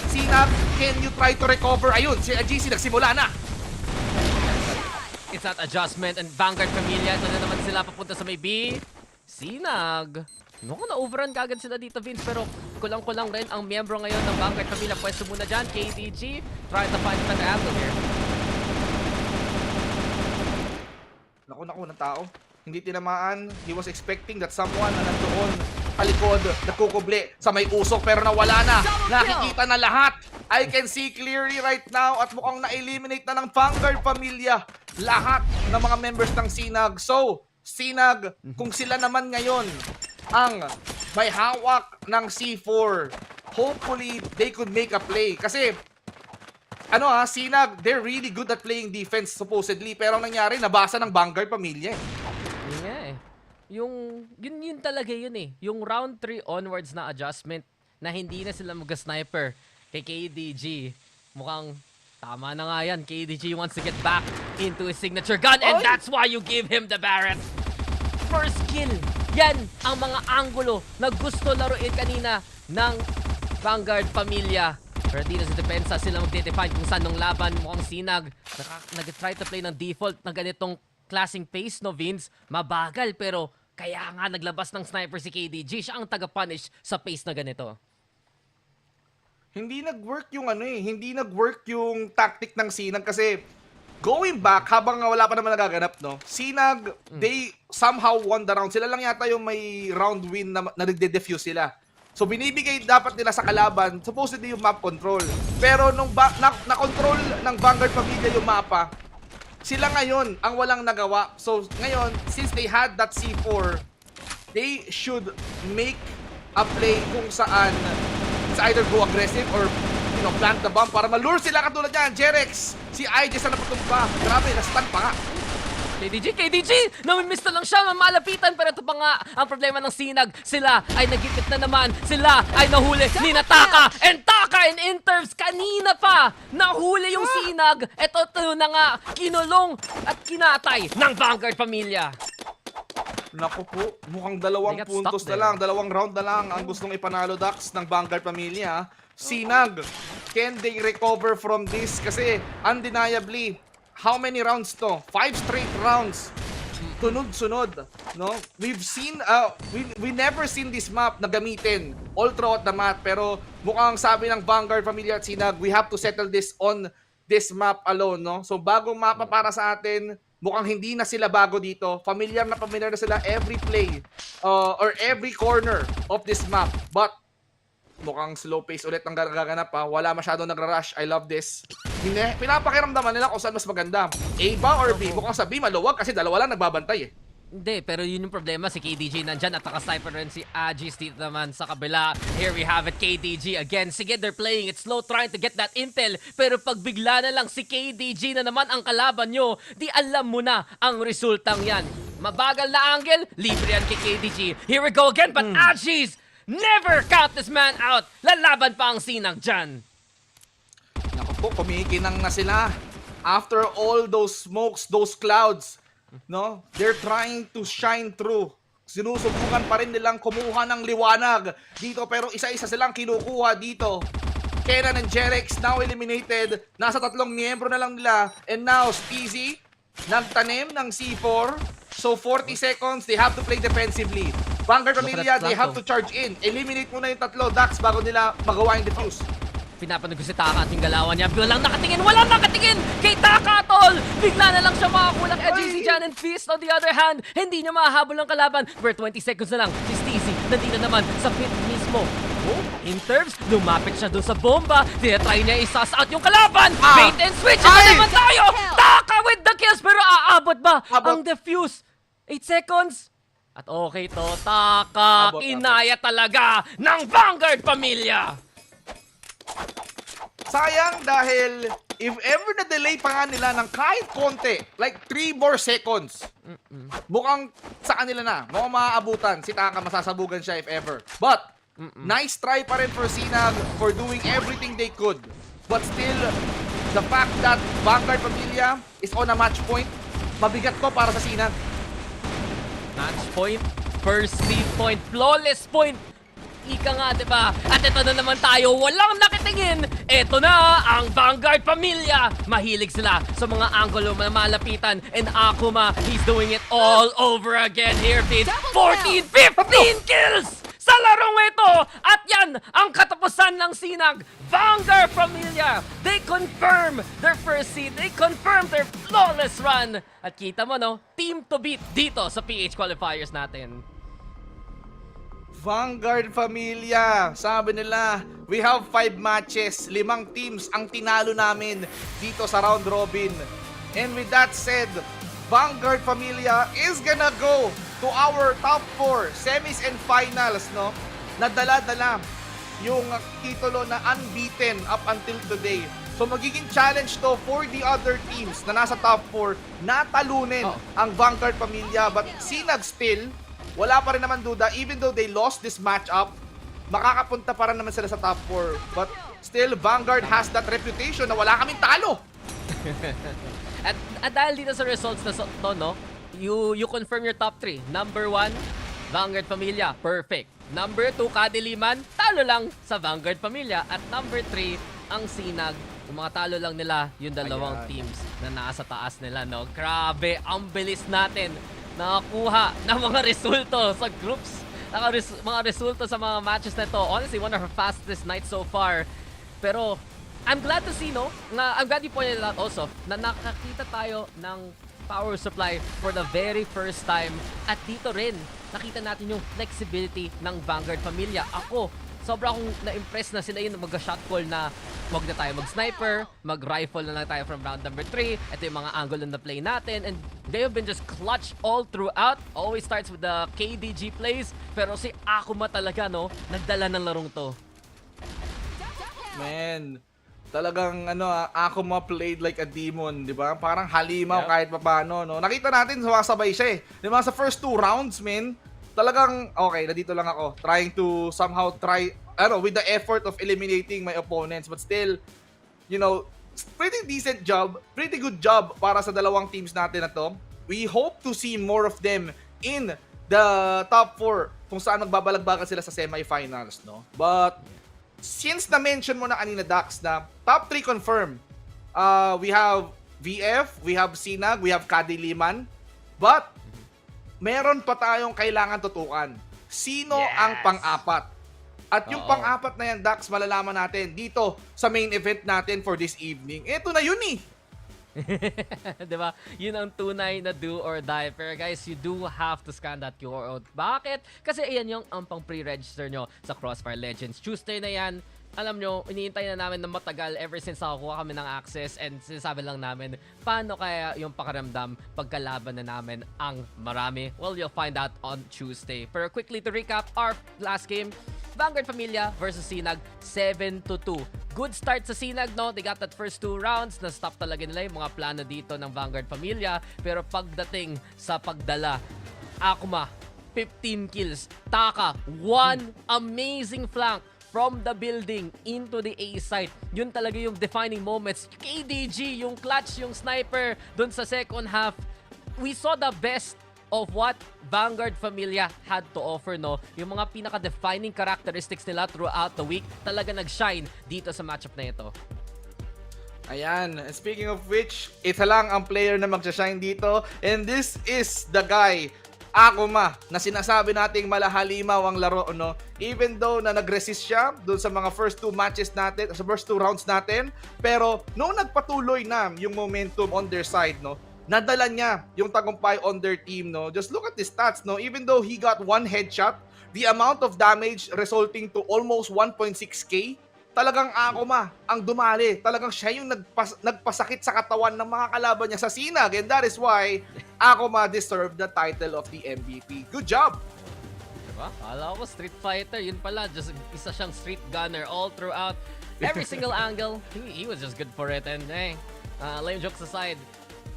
SINAG, can you try to recover? Ayun, si AGC nagsimula na. It's that adjustment and Vanguard Familia, ito na naman sila papunta sa may B. SINAG. Naku, na-overrun kagad sila dito, Vince, pero kulang-kulang rin ang miyembro ngayon ng Vanguard Familia. Pwesto muna dyan, KDG, try to find the angle here. Naku, ng tao. Hindi tinamaan. He was expecting that someone na nandoon kalikod, nagkukuble sa may usok, pero nawala na. Nakikita na lahat. I can see clearly right now at mukhang na-eliminate na ng Vanguard Familia lahat ng mga members ng SINAG. So, SINAG, kung sila naman ngayon ang may hawak ng C4, hopefully they could make a play. Kasi SINAG, they're really good at playing defense supposedly, pero ang nangyari, nabasa ng Vanguard Familia. Yun nga eh. Yun talaga yun eh. Yung round 3 onwards na adjustment na hindi na sila mag-sniper kay KDG. Mukhang tama na nga yan. KDG wants to get back into his signature gun and that's why you give him the Barret. First kill. Yan ang mga angulo na gusto laruin kanina ng Vanguard Familia. Pero dito sa depensa, sila magde-define kung saan nung laban. Mukhang SINAG nag-try to play ng default na ganitong klaseng pace, no, Vince? Mabagal, pero kaya nga naglabas ng sniper si KDG. Siya ang taga-punish sa pace na ganito. Hindi nag-work yung tactic ng SINAG kasi going back, habang wala pa naman nagaganap, no? SINAG, they somehow won the round. Sila lang yata yung may round win na nagde-defuse sila. So, binibigay dapat nila sa kalaban, supposedly yung map control. Pero nung na-control ng Vanguard Familia yung mapa, sila ngayon ang walang nagawa. So, ngayon, since they had that C4, they should make a play kung saan it's either go aggressive or plant the bomb para malure sila katulad yan. Jerex, si IJ sa napatumpa. Grabe, na-stun pa nga. KDG! Namimiss na lang siya, mamalapitan. Pero ito pa nga ang problema ng SINAG. Sila ay nagipit na naman. Sila ay nahuli ni Nataka. And Taka and Intervs kanina pa. Nahuli yung SINAG. Ito na nga, kinulong at kinatay ng Vanguard Familia. Naku po, mukhang dalawang puntos na lang, dalawang round na lang ang gustong ipanalo Dax ng Vanguard Familia. SINAG, can they recover from this? Kasi undeniably, how many rounds to? 5 straight rounds. Sunod-sunod, no? We've seen, we never seen this map na gamitin all throughout the map. Pero mukhang sabi ng Vanguard Familia at SINAG, we have to settle this on this map alone, no? So bagong mapa para sa atin, mukhang hindi na sila bago dito. Familiar na sila every play or every corner of this map. But mukhang slow pace ulit ang gaganap pa. Wala masyadong nagra-rush. I love this. Pinapakiramdaman nila kung saan mas maganda. A ba or B? Mukhang sa B maluwag kasi dalawa lang nagbabantay eh. Hindi, pero yun yung problema. Si KDG nandyan at naka-sniper rin si Agis dito naman sa kabila. Here we have it, KDG again. Sige, they're playing it slow, trying to get that intel. Pero pag bigla na lang si KDG na naman ang kalaban nyo, di alam mo na ang resultang yan. Mabagal na angle, libre yan kay KDG. Here we go again, but Agis, never count this man out. Lalaban pa ang Sinag dyan. Naku po, kumikinang na sila. After all those smokes, those clouds, no, they're trying to shine through. Sinusubukan pa rin nilang kumuha ng liwanag dito, pero isa-isa silang kinukuha dito. Kenan and Jerex now eliminated. Nasa 3 miyembro na lang nila. And now Steezy nagtanim ng C4. So 40 seconds, they have to play defensively. Vanguard Familia, they have to charge in. Eliminate muna yung 3 Dax bago nila magawa yung defuse. Pinapanood ko si Taka at yung galawan niya. Walang nakatingin kay Taka, tol! Bigla na lang siya makakulang edges si Jan and Fist. On the other hand, hindi niya mahahabol ang kalaban. For 20 seconds na lang, si Steezy nandito naman sa pit mismo. Oh, in terms, lumapit siya doon sa bomba. Tinatry niya i-suss out yung kalaban. Bait and switch, ito naman tayo! Taka with the kills, pero aabot ba ang defuse? 8 seconds. At okay to, Taka, kinaya talaga ng Vanguard Familia. Sayang dahil if ever na-delay pa nga nila ng kahit konti, like 3 more seconds, mukhang sa kanila na, mukhang maaabutan. Si Taka, masasabugan siya if ever. But, nice try pa rin for SINAG for doing everything they could. But still, the fact that Vanguard Familia is on a match point, mabigat to para sa SINAG. Match point, first lead point, flawless point. Ika nga, diba? At ito na naman tayo, walang nakitingin. Ito na ang Vanguard Familia. Mahilig sila sa mga angulo na malapitan. And Akuma, he's doing it all over again here, Pete. 14, 15 kills sa larong ito. At yan ang katapusan ng Sinag. Vanguard Familia, they confirm their first seed. They confirm their flawless run. At kita mo, no? Team to beat dito sa PH Qualifiers natin. Vanguard Familia, sabi nila, we have 5 matches, 5 teams ang tinalo namin dito sa round robin. And with that said, Vanguard Familia is gonna go to our top 4 semis and finals, no? Nadala-dala yung titulo na unbeaten up until today. So magiging challenge to for the other teams na nasa top 4 na talunin ang Vanguard Familia. But Sinag still, wala pa rin naman duda, even though they lost this matchup, makakapunta pa rin naman sila sa top 4. But still, Vanguard has that reputation na wala kaming talo. at dahil dito sa results na to, no? You confirm your top 3. Number 1, Vanguard Familia, perfect. Number 2, KADILIMAN, talo lang sa Vanguard Familia. At number 3, ang Sinag. Yung mga talo lang nila, yung dalawang teams na nasa taas nila, no? Grabe, ang bilis natin nakakuha ng mga resulto sa groups. Mga resulto sa mga matches na ito. Honestly, one of our fastest nights so far. Pero, I'm glad to see, no? I'm glad you pointed it out also, na nakakita tayo ng power supply for the very first time. At dito rin, nakita natin yung flexibility ng Vanguard Familia. Ako, sobra akong na-impress na sila yun mag-shot call na wag na tayo mag-sniper, mag-rifle na lang tayo from round number 3. Ito yung mga angle na play natin. And they have been just clutch all throughout. Always starts with the KDG plays. Pero si Akuma talaga, no? Nagdala ng larong to. Man, talagang Akuma played like a demon, di ba? Parang halimaw kahit paano, no? Nakita natin, sumasabay siya eh. Di ba? Sa first 2 rounds, man, talagang, okay, nandito lang ako. Trying to somehow with the effort of eliminating my opponents. But still, you know, pretty decent job. Pretty good job para sa dalawang teams natin na to. We hope to see more of them in the top 4 kung saan magbabalagbagan sila sa semi-finals, no? But, since na-mention mo na kanina, Dax, na top 3 confirm, we have VF, we have SINAG, we have KADILIMAN. But, meron pa tayong kailangan tutukan. Sino ang pang-apat? At yung pang-apat na yan, Dax, malalaman natin dito sa main event natin for this evening. Ito na yun eh. Diba? Yun ang tunay na do or die. Pero guys, you do have to scan that QR code. Bakit? Kasi ayan yung pang pre-register nyo sa Crossfire Legends. Tuesday na yan. Alam nyo, iniintay na namin na matagal ever since nakakuha kami ng access and sinasabi lang namin, paano kaya yung pakiramdam pagkalaban na namin ang marami? Well, you'll find out on Tuesday. Pero quickly to recap, our last game, Vanguard Familia versus SINAG, 7-2. Good start sa SINAG, no? They got that first 2 rounds. Na-stop talaga nila yung mga plano dito ng Vanguard Familia. Pero pagdating sa pagdala, Akuma, 15 kills. Taka, 1 amazing flank from the building into the A site. Yun talaga yung defining moments. KDG, yung clutch, yung sniper dun sa second half. We saw the best of what Vanguard Familia had to offer, no? Yung mga pinaka-defining characteristics nila throughout the week talaga nag-shine dito sa matchup na ito. Ayan, speaking of which, isa lang ang player na mag-shine dito, and this is the guy, Akuma, na sinasabi nating malahalimaw ang laro, no? Even though na nag-resist siya doon sa mga first 2 matches natin, sa first 2 rounds natin, pero nung nagpatuloy na yung momentum on their side, no? Nadala niya yung tagumpay on their team, no? Just look at the stats, no? Even though he got 1 headshot, the amount of damage resulting to almost 1.6k, talagang Akuma ang dumali. Talagang siya yung nagpasakit sa katawan ng mga kalaban niya sa SINAG, and that is why Akuma deserved the title of the MVP. Good job! Diba? Kala ko Street Fighter, yun pala, just isa siyang street gunner all throughout. Every single angle, he was just good for it. And hey, lame jokes aside,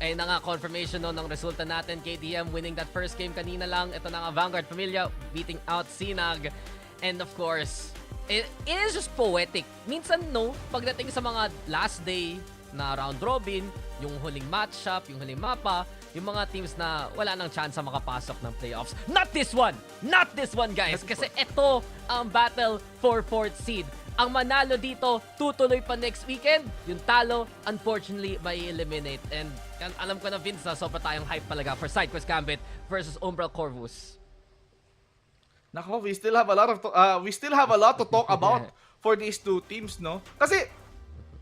ay na nga confirmation no, ng resulta natin. KTM winning that first game kanina lang. Ito na nga Vanguard Familia beating out SINAG. And of course, it is just poetic. Minsan no, pagdating sa mga last day na round robin, yung huling matchup, yung huling mapa, yung mga teams na wala nang chance makapasok ng playoffs. Not this one! Not this one, guys! Kasi ito ang battle for 4th seed. Ang manalo dito, tutuloy pa next weekend. Yung talo, unfortunately, may eliminate. And alam ko na, Vince, na sobra tayong hype talaga for SideQuest Gambit versus UMBRAL CORVUS. Nako, we still have a lot to talk about for these 2 teams, no? Kasi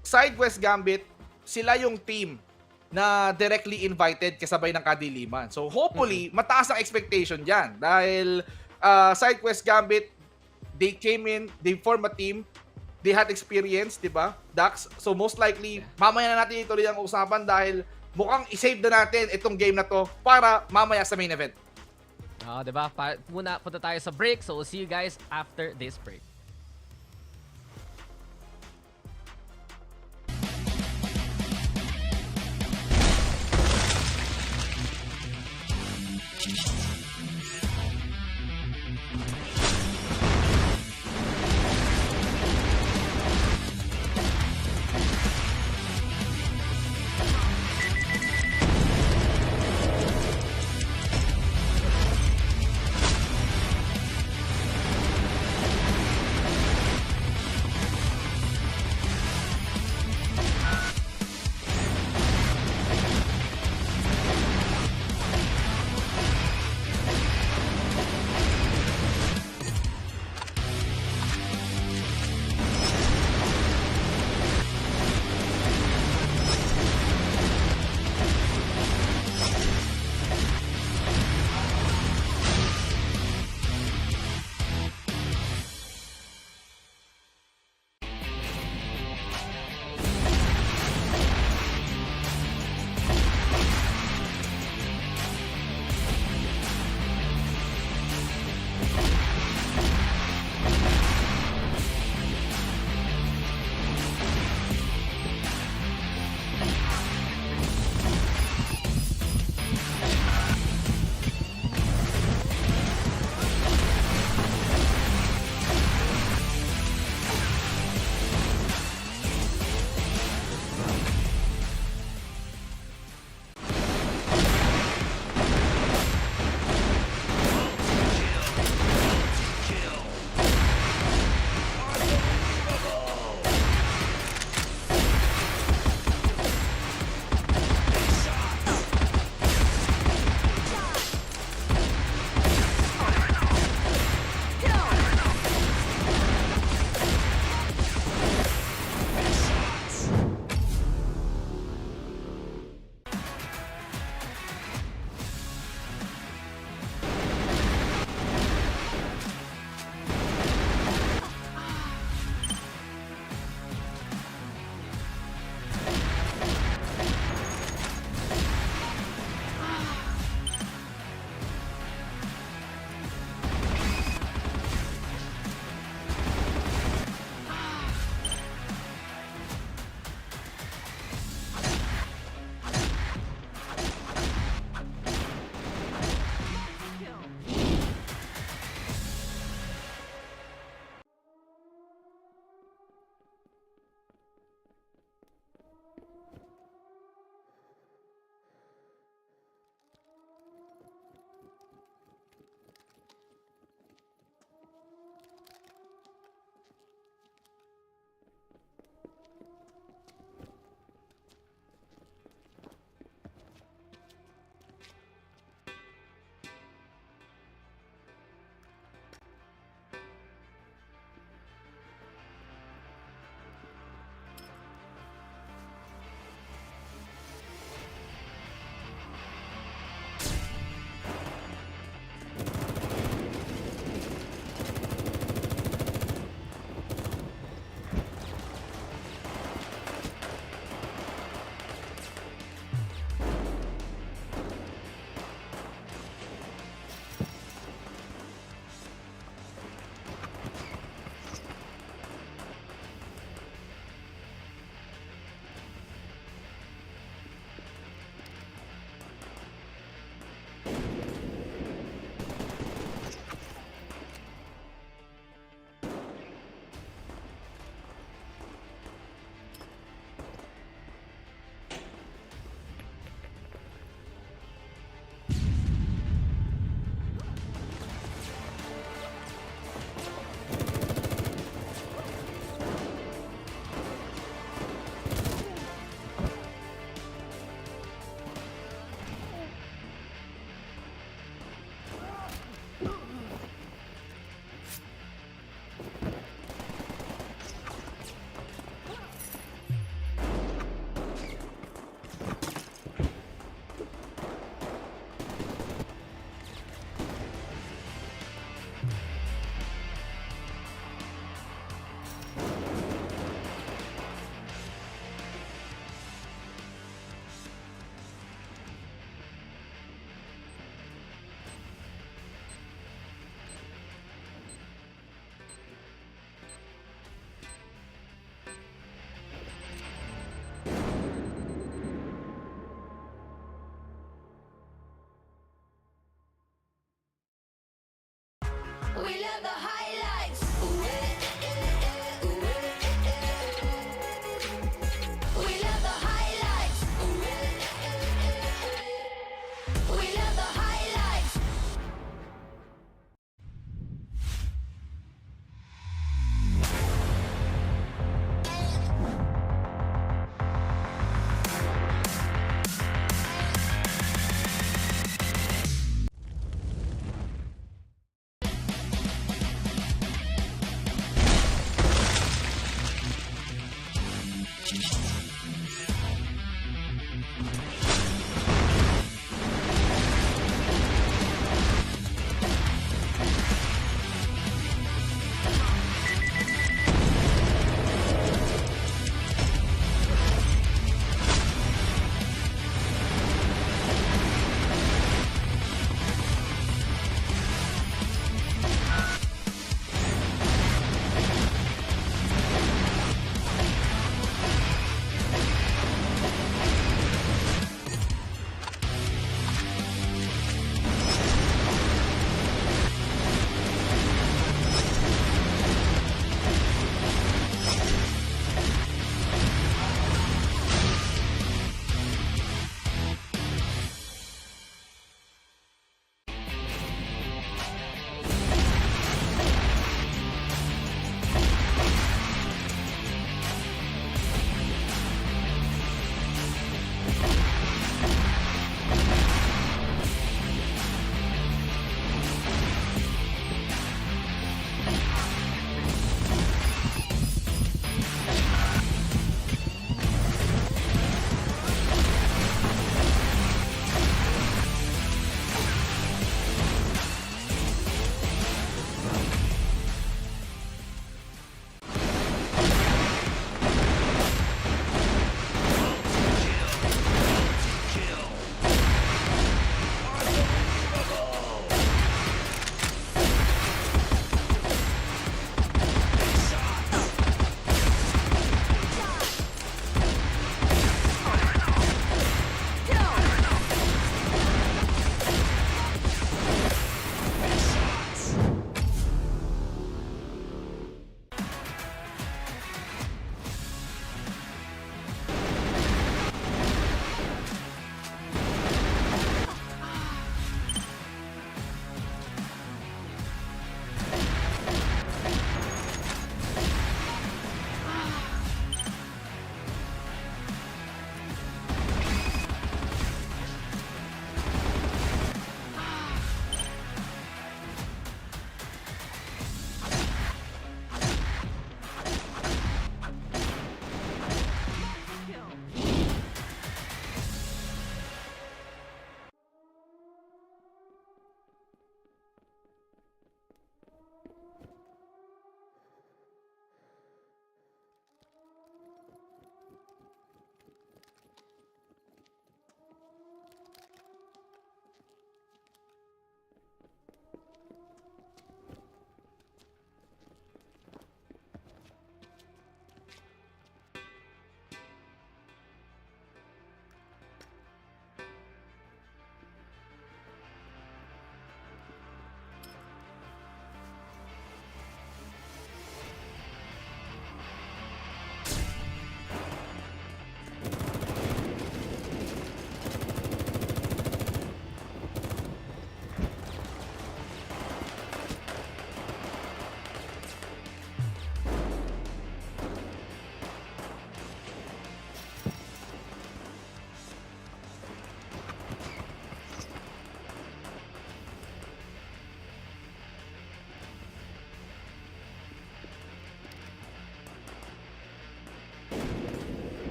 SideQuest Gambit, sila yung team na directly invited kasabay ng Kadiliman. So hopefully, mataas ang expectation dyan. Dahil SideQuest Gambit, they came in, they form a team, they had experience, di ba, Dax? So most likely, mamaya na natin ituloy ang usapan dahil mukhang isave na natin itong game na to para mamaya sa main event. Diba? Muna punta tayo sa break, so we'll see you guys after this break. We love the highlights. We love the highlights. We love the highlights.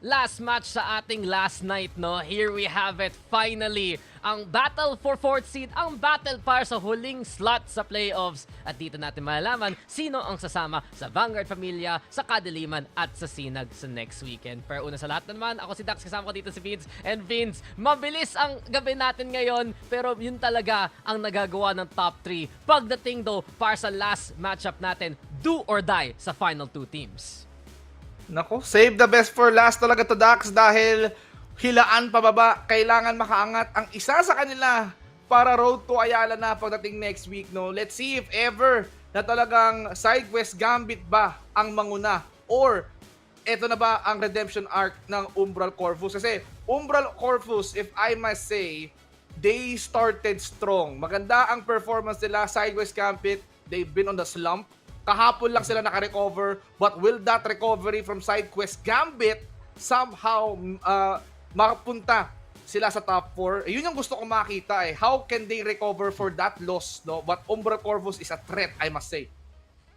last match sa ating last night, no? Here we have it, finally. Ang battle for 4th seed, ang battle para sa huling slot sa playoffs. At dito natin malalaman sino ang sasama sa Vanguard Familia, sa Kadiliman at sa SINAG sa next weekend. Pero una sa lahat naman, ako si Dax, kasama ko dito si Vince. And Vince, mabilis ang gabi natin ngayon, pero yun talaga ang nagagawa ng top 3. Pagdating do para sa last matchup natin, do or die sa final 2 teams. Nako, save the best for last talaga to, Dax, dahil hilaan pababa, kailangan makaangat ang isa sa kanila para road to Ayala na pagdating next week, no? Let's see if ever na talagang SideQuest Gambit ba ang manguna, or eto na ba ang redemption arc ng UMBRAL CORVUS? Kasi UMBRAL CORVUS, if I must say, they started strong. Maganda ang performance nila. SideQuest Gambit, they've been on the slump. Kahapon lang sila naka-recover, but will that recovery from SideQuest Gambit somehow makapunta sila sa top 4? Yun yung gusto ko makita eh. How can they recover for that loss, no? But UMBRAL CORVUS is a threat, I must say.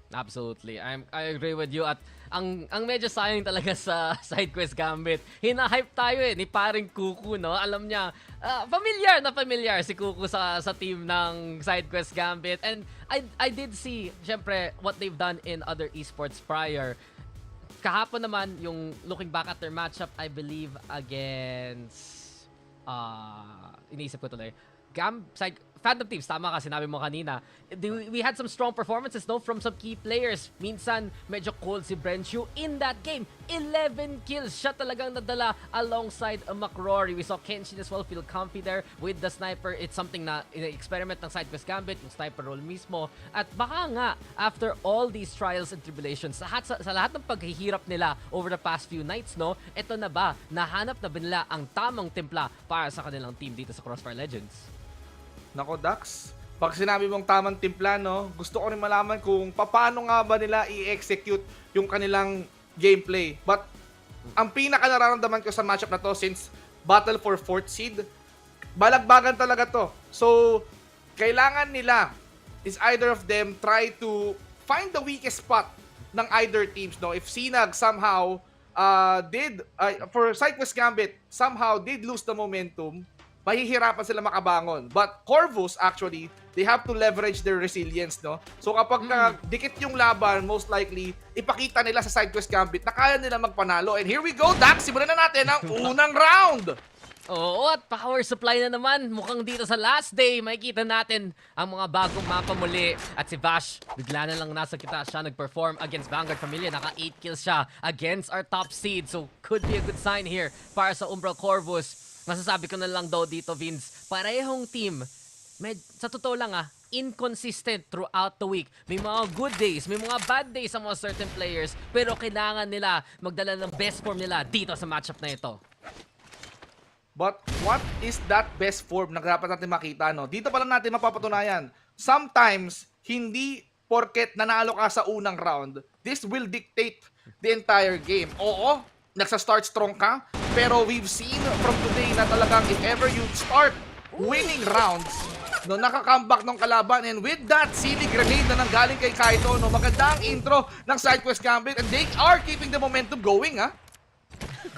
Absolutely. I agree with you. At ang medyo sayang talaga sa SideQuest Gambit, hina-hype tayo eh ni paring Kuku, no? Alam niya, familiar si Kuku sa team ng SideQuest Gambit. And I did see, syempre, what they've done in other esports prior. Kahapon naman, yung looking back at their matchup, I believe against iniisip ko tuloy. Phantom Teams, tama ka, sinabi mo kanina. We had some strong performances, no, from some key players. Minsan, medyo cold si Brenshu in that game. 11 kills siya talagang nadala alongside McRory. We saw Kenshin as well feel comfy there with the sniper. It's something na experiment ng SideQuest Gambit, yung sniper role mismo. At baka nga, after all these trials and tribulations, sa lahat ng paghihirap nila over the past few nights, no, eto na ba, nahanap na ba nila ang tamang timpla para sa kanilang team dito sa CrossFire Legends? Nako, Dax, pag sinabi mong tamang timpla, no, gusto ko rin malaman kung paano nga ba nila i-execute yung kanilang gameplay. But ang pinaka nararamdaman ko sa matchup na to, since battle for 4th seed, balagbagan talaga to. So, kailangan nila is either of them try to find the weakest spot ng either teams, no? If SINAG somehow for SideQuest Gambit, somehow did lose the momentum, mahihirapan sila makabangon. But CORVUS, actually, they have to leverage their resilience, no? So kapag dikit yung laban, most likely, ipakita nila sa SideQuest Gambit na kaya nila magpanalo. And here we go, Dax! Simulan na natin ang unang round! Oo, at power supply na naman. Mukhang dito sa last day, makikita natin ang mga bagong mapa muli. At si Vash, bigla na lang nasa kita siya nag-perform against Vanguard Familia. Naka 8 kills siya against our top seed. So, could be a good sign here para sa UMBRAL CORVUS. Masasabi ko na lang daw dito, Vince, parehong team, sa totoo lang inconsistent throughout the week. May mga good days, may mga bad days sa mga certain players, pero kailangan nila magdala ng best form nila dito sa matchup na ito. But what is that best form na dapat natin makita, no? Dito pa lang natin mapapatunayan. Sometimes, hindi porket nanalo ka sa unang round, this will dictate the entire game. Oo, nagsa-start strong ka, pero we've seen from today na talagang if ever you start winning rounds, no, nakaka-comeback ng kalaban, and with that silly grenade na nanggaling kay Kaito, no, maganda ang intro ng SideQuest Gambit, and they are keeping the momentum going, ha?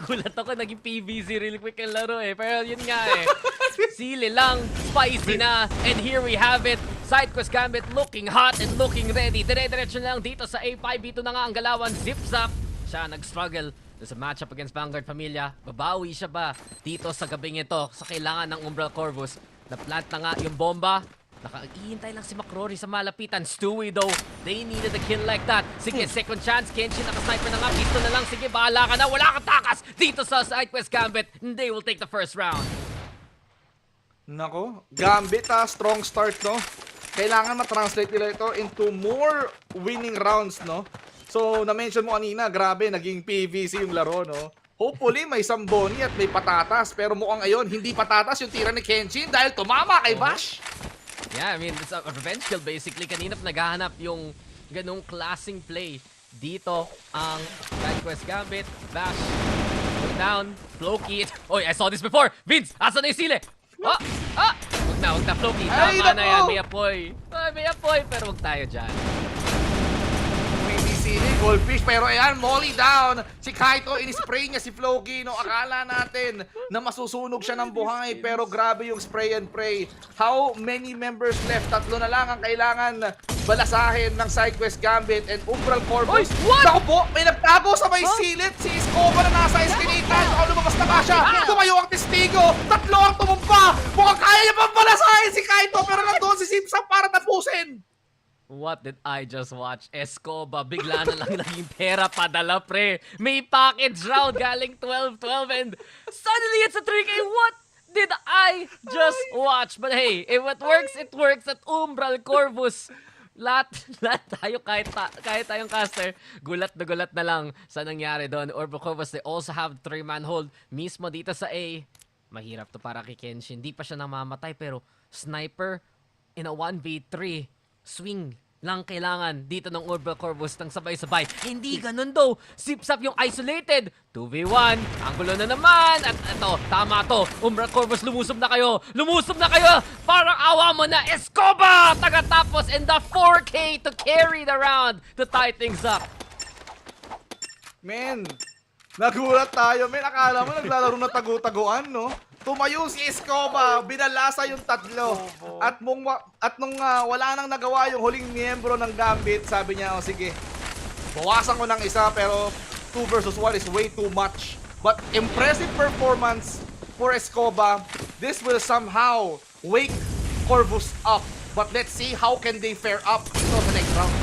Gulat ako, naging PVZ really quick ang laro eh. Pero yun nga eh, sili lang, spicy na, and here we have it. SideQuest Gambit looking hot and looking ready. Dire-diretso na lang dito sa A5, dito na nga ang galawan, zip-zap. Siya nag-struggle sa matchup against Vanguard Familia. Babawi siya ba dito sa gabing ito sa kailangan ng UMBRAL CORVUS? Na-plant na nga yung bomba. Nakahintay lang si McRory sa malapitan. Stewie though, they needed a kill like that. Sige, second chance. Kenshin naka-sniper na nga. Pisto na lang. Sige, bahala ka na. Wala kang takas dito sa SideQuest Gambit. And they will take the first round. Nako, Gambit strong start, no? Kailangan ma-translate nila ito into more winning rounds, no? So, na-mention mo kanina, grabe, naging PVC yung laro, no? Hopefully, may Samboni at may patatas. Pero mukhang ngayon, hindi patatas yung tira ni Kenshin dahil tumama kay Bash. Yeah, I mean, it's a revenge kill basically. Kanina naghahanap yung ganong klaseng play. Dito, ang SideQuest Gambit. Bash. Put down. Floki. Oy, I saw this before. Vince, asan na yung sili? Wag na, Floki. Tama na yan, may apoy. May apoy, pero wag tayo dyan. PVC SINAG, goldfish. Pero ayan, molly down. Si Kaito, in-spray niya si Floki. No? Akala natin na masusunog siya ng buhay. Pero grabe yung spray and pray. How many members left? 3 na lang ang kailangan balasahin ng SideQuest Gambit and Umbral Corvus. Naku po, may nagtago sa may silid. Si Escobar na nasa eskinita. Saka lumabas na ba siya? Tumayo ang testigo. 3 ang tumumpa. Mukhang kaya niya pang balasahin si Kaito. Pero nandun si Simsam para tapusin. What did I just watch? Escoba, bigla na lang naging pera padala, pre. May package round galing 12-12 and suddenly it's a 3K. What did I just watch? But hey, if it works, it works at Umbral Corvus. Lahat tayo, kahit tayong caster, gulat na lang sa nangyari doon. Umbral Corvus, they also have 3-man hold mismo dito sa A. Mahirap to para kay Kenshin. Hindi pa siya namamatay pero sniper in a 1v3. Swing lang kailangan dito ng Umbral Corvus ng sabay-sabay. Hindi ganun daw. Sip-sap yung isolated. 2v1. Ang gulo na naman. At ito, tama to. Umbral Corvus, lumusob na kayo. Lumusob na kayo. Parang awa mo na. Escoba! Tagatapos and the 4K to carry the round to tie things up. Men, nagulat tayo. Men, akala mo naglalaro na tagu-taguan, no? Tumayo si Escoba, binalasa yung 3. At nung wala nang nagawa yung huling miyembro ng Gambit, sabi niya, oh sige, bawasan ko ng isa pero 2 versus 1 is way too much. But impressive performance for Escoba. This will somehow wake Corvus up. But let's see how can they fare up ito sa next round.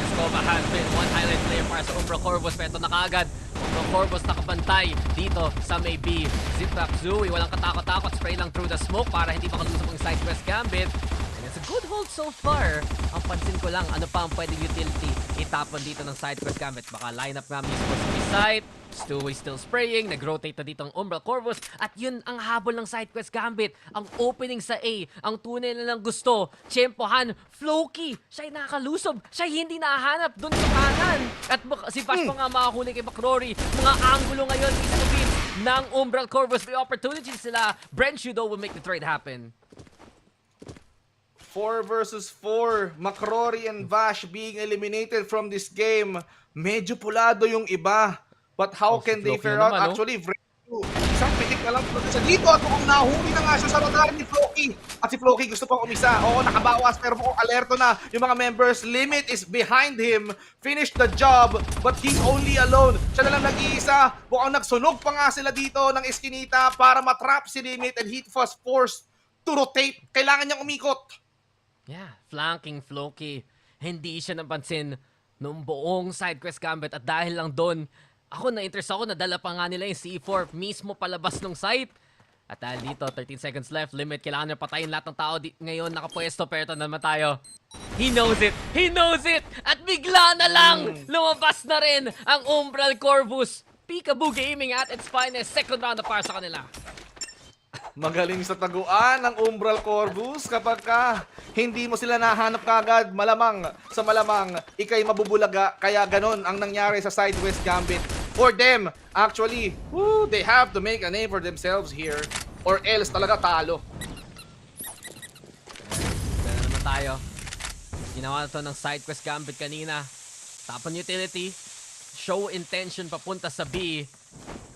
Escoba has been one highlight player para sa Umbral Corvus. Pero ito na kaagad. Umbral Corvus nakabantay dito sa may B. Zip-Zap Zooey, walang katakot-takot. Spray lang through the smoke para hindi makalusok ang SideQuest Gambit. And it's a good hold so far. Ang pansin ko lang, ano pa ang pwedeng utility itapon dito ng SideQuest Gambit. Baka lineup nga mismo sa B-side. Stewie still spraying, nag-rotate na dito ang Umbral Corvus at yun ang habol ng SideQuest Gambit. Ang opening sa A, ang tunay na lang gusto, tsempohan, Floki, siya'y nakakalusob, siya'y hindi nahanap dun sa kanan. At si Bash pa nga makahuli kay Macrory, mga angulo ngayon, isubin ng Umbral Corvus. May opportunity sila, Brenshu though will make the trade happen. 4 versus 4, Macrory and Vash being eliminated from this game. Medyo pulado yung iba. But how can they fare out? Actually, isang pitik na lang sa dito at mukhang nahuli na nga siya sa radar ni Floki. At si Floki gusto pang umisa. Oo, nakabawas pero mukhang alerto na yung mga members. Limit is behind him. Finish the job, but he's only alone. Siya na lang nag-iisa. Mukhang nagsunog pa nga sila dito ng eskinita para matrap si Limit and he was forced to rotate. Kailangan niyang umikot. Yeah, flanking Floki. Hindi siya napansin nung buong SideQuest Gambit at dahil lang doon, ako na-interest ako, nadala pa nga nila yung C4 mismo palabas ng site. At dahil dito, 13 seconds left, Limit, kailangan nyo patayin lahat ng tao ngayon nakapwesto, pero ito naman tayo. He knows it! He knows it! At bigla na lang, lumabas na rin ang Umbral Corvus. Peekaboo gaming at its finest, second round na para sa kanila. Magaling sa taguan ng Umbral Corvus kapag hindi mo sila nahanap kagad, malamang ikay mabubulaga, kaya ganon ang nangyari sa SideQuest Gambit. For them, actually, they have to make a name for themselves here or else talaga talo. Gano'n naman tayo. Ginawa na to ng SideQuest Gambit kanina. Tapon utility, show intention papunta sa B.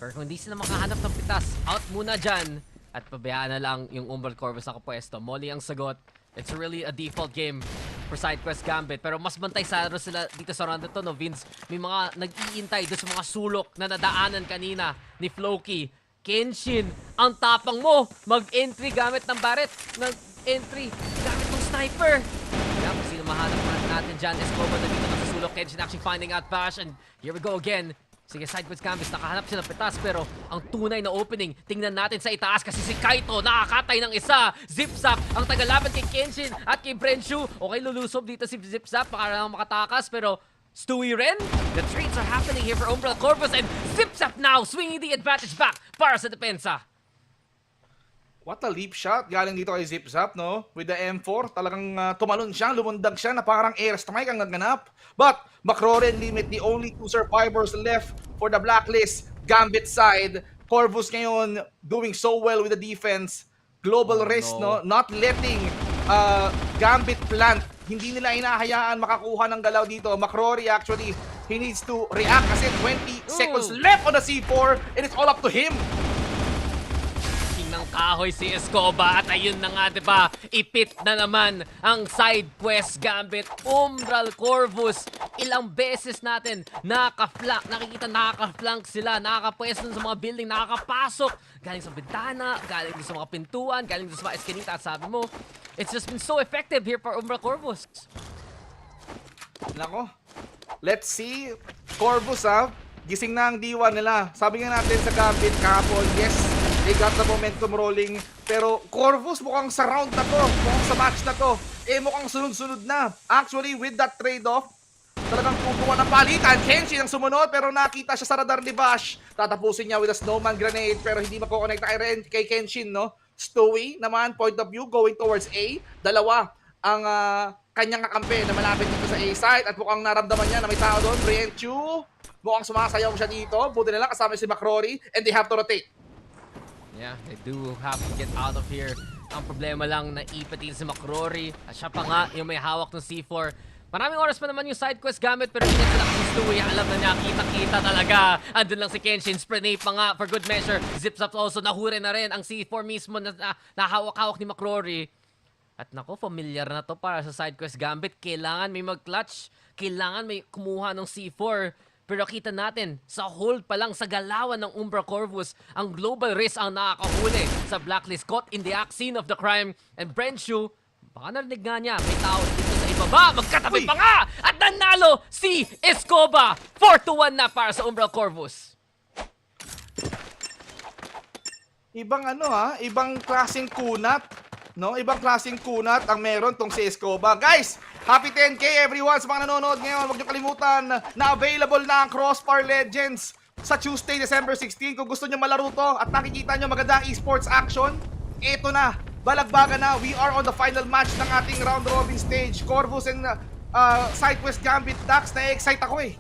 Pero kung hindi sila makahanap ng pitas, out muna dyan. At pabayaan na lang yung Umbral Corvus nakapwesto. Molly ang sagot. It's really a default game for SideQuest Gambit. Pero mas bantay saro sila dito sa round na to, no, Vince? May mga nag-iintay doon sa mga sulok na nadaanan kanina ni Floki. Kenshin, ang tapang mo! Mag-entry gamit ng Barret. Nag-entry gamit ng sniper. Kaya kung sino mahanap natin dyan, Escobar na dito sa sulok. Kenshin actually finding out Bash. And here we go again. Sige, SideQuest Gambit, nakahanap siya ng pitas pero ang tunay na opening, tingnan natin sa itaas kasi si Kaito nakakatay ng isa. Zip-Zap ang tagalaban kay Kenshin at kay Brenshu. Okay, lulusob dito si Zip-Zap, baka lang makatakas pero Stewie rin. The trades are happening here for Umbral Corvus and Zip-Zap now swinging the advantage back para sa depensa. What a leap shot galing dito kay Zip-Zap, no? With the M4, talagang tumalon siya, lumundag siya na parang airstrike ang naganap. But Macrory and Limit, the only 2 survivors left for the blacklist Gambit side. Corvus ngayon doing so well with the defense. Global risk, no? Not letting Gambit plant. hindi nila hinahayaan makakuha ng galaw dito. McCrory actually, he needs to react kasi 20 seconds left on the C4 and it's all up to him. Ng kahoy si Escoba at ayun na nga, diba? Ipit na naman ang SideQuest Gambit, Umbral, Corvus. Ilang beses natin nakikita nakaka-flank sila, nakakapwesto sa mga building, nakakapasok. Galing sa bintana, galing sa mga pintuan, galing sa mga eskinita at sabi mo, it's just been so effective here for Umbral Corvus. Nako, let's see. Corvus gising na ang D1 nila. Sabi nga natin sa Gambit kahapon, yes, they got the momentum rolling. Pero Corvus mukhang sa round na to, mukhang sa match na to, mukhang sunod-sunod na. Actually, with that trade-off, talagang kukuha ng palitan. Kenshin ang sumunod pero nakita siya sa radar ni Bash. Tatapusin niya with a snowman grenade pero hindi makokonekta kay Kenshin, no? Stewie naman, point of view, going towards A. Dalawa ang kanyang kakampi na malapit dito sa A site at mukhang naramdaman niya na may tao doon. Brienchu, mukhang sumasayaw siya dito. Buti na lang kasama si McCrory and they have to rotate. Yeah, they do have to get out of here. Ang problema lang, naipatin si McCrory at siya pa nga yung may hawak ng C4. Maraming oras pa naman yung SideQuest Gambit pero hindi sila kung Stewie. Alam na niya, kita-kita talaga. Andun lang si Kenshin, spray pa nga for good measure. Zip-zap also, nahuri na rin ang C4 mismo na hawak-hawak ni McCrory. At nako, familiar na to para sa SideQuest Gambit. Kailangan may mag-clutch. Kailangan may kumuha ng C4. Pero kita natin, sa hold pa lang sa galawan ng Umbral Corvus, ang Global Risk ang nakakahuli sa blacklist, caught in the act scene of the crime. And Brenshu, baka narinig nga niya, may tao dito sa ibaba, magkatabi pa nga! At nanalo si Escoba! 4-1 na para sa Umbral Corvus. Ibang ibang klaseng kunat. No, ibang klaseng kunat ang meron tong si Escoba. Guys, happy 10K everyone sa mga nanonood ngayon. Huwag niyo kalimutan na available na ang CrossFire Legends sa Tuesday, December 16. Kung gusto niyo malaro to at nakikita niyo magandang esports action, ito na. Balagbaga na. We are on the final match ng ating round robin stage. Corvus and SideQuest Gambit. Dax, na-excite ako eh.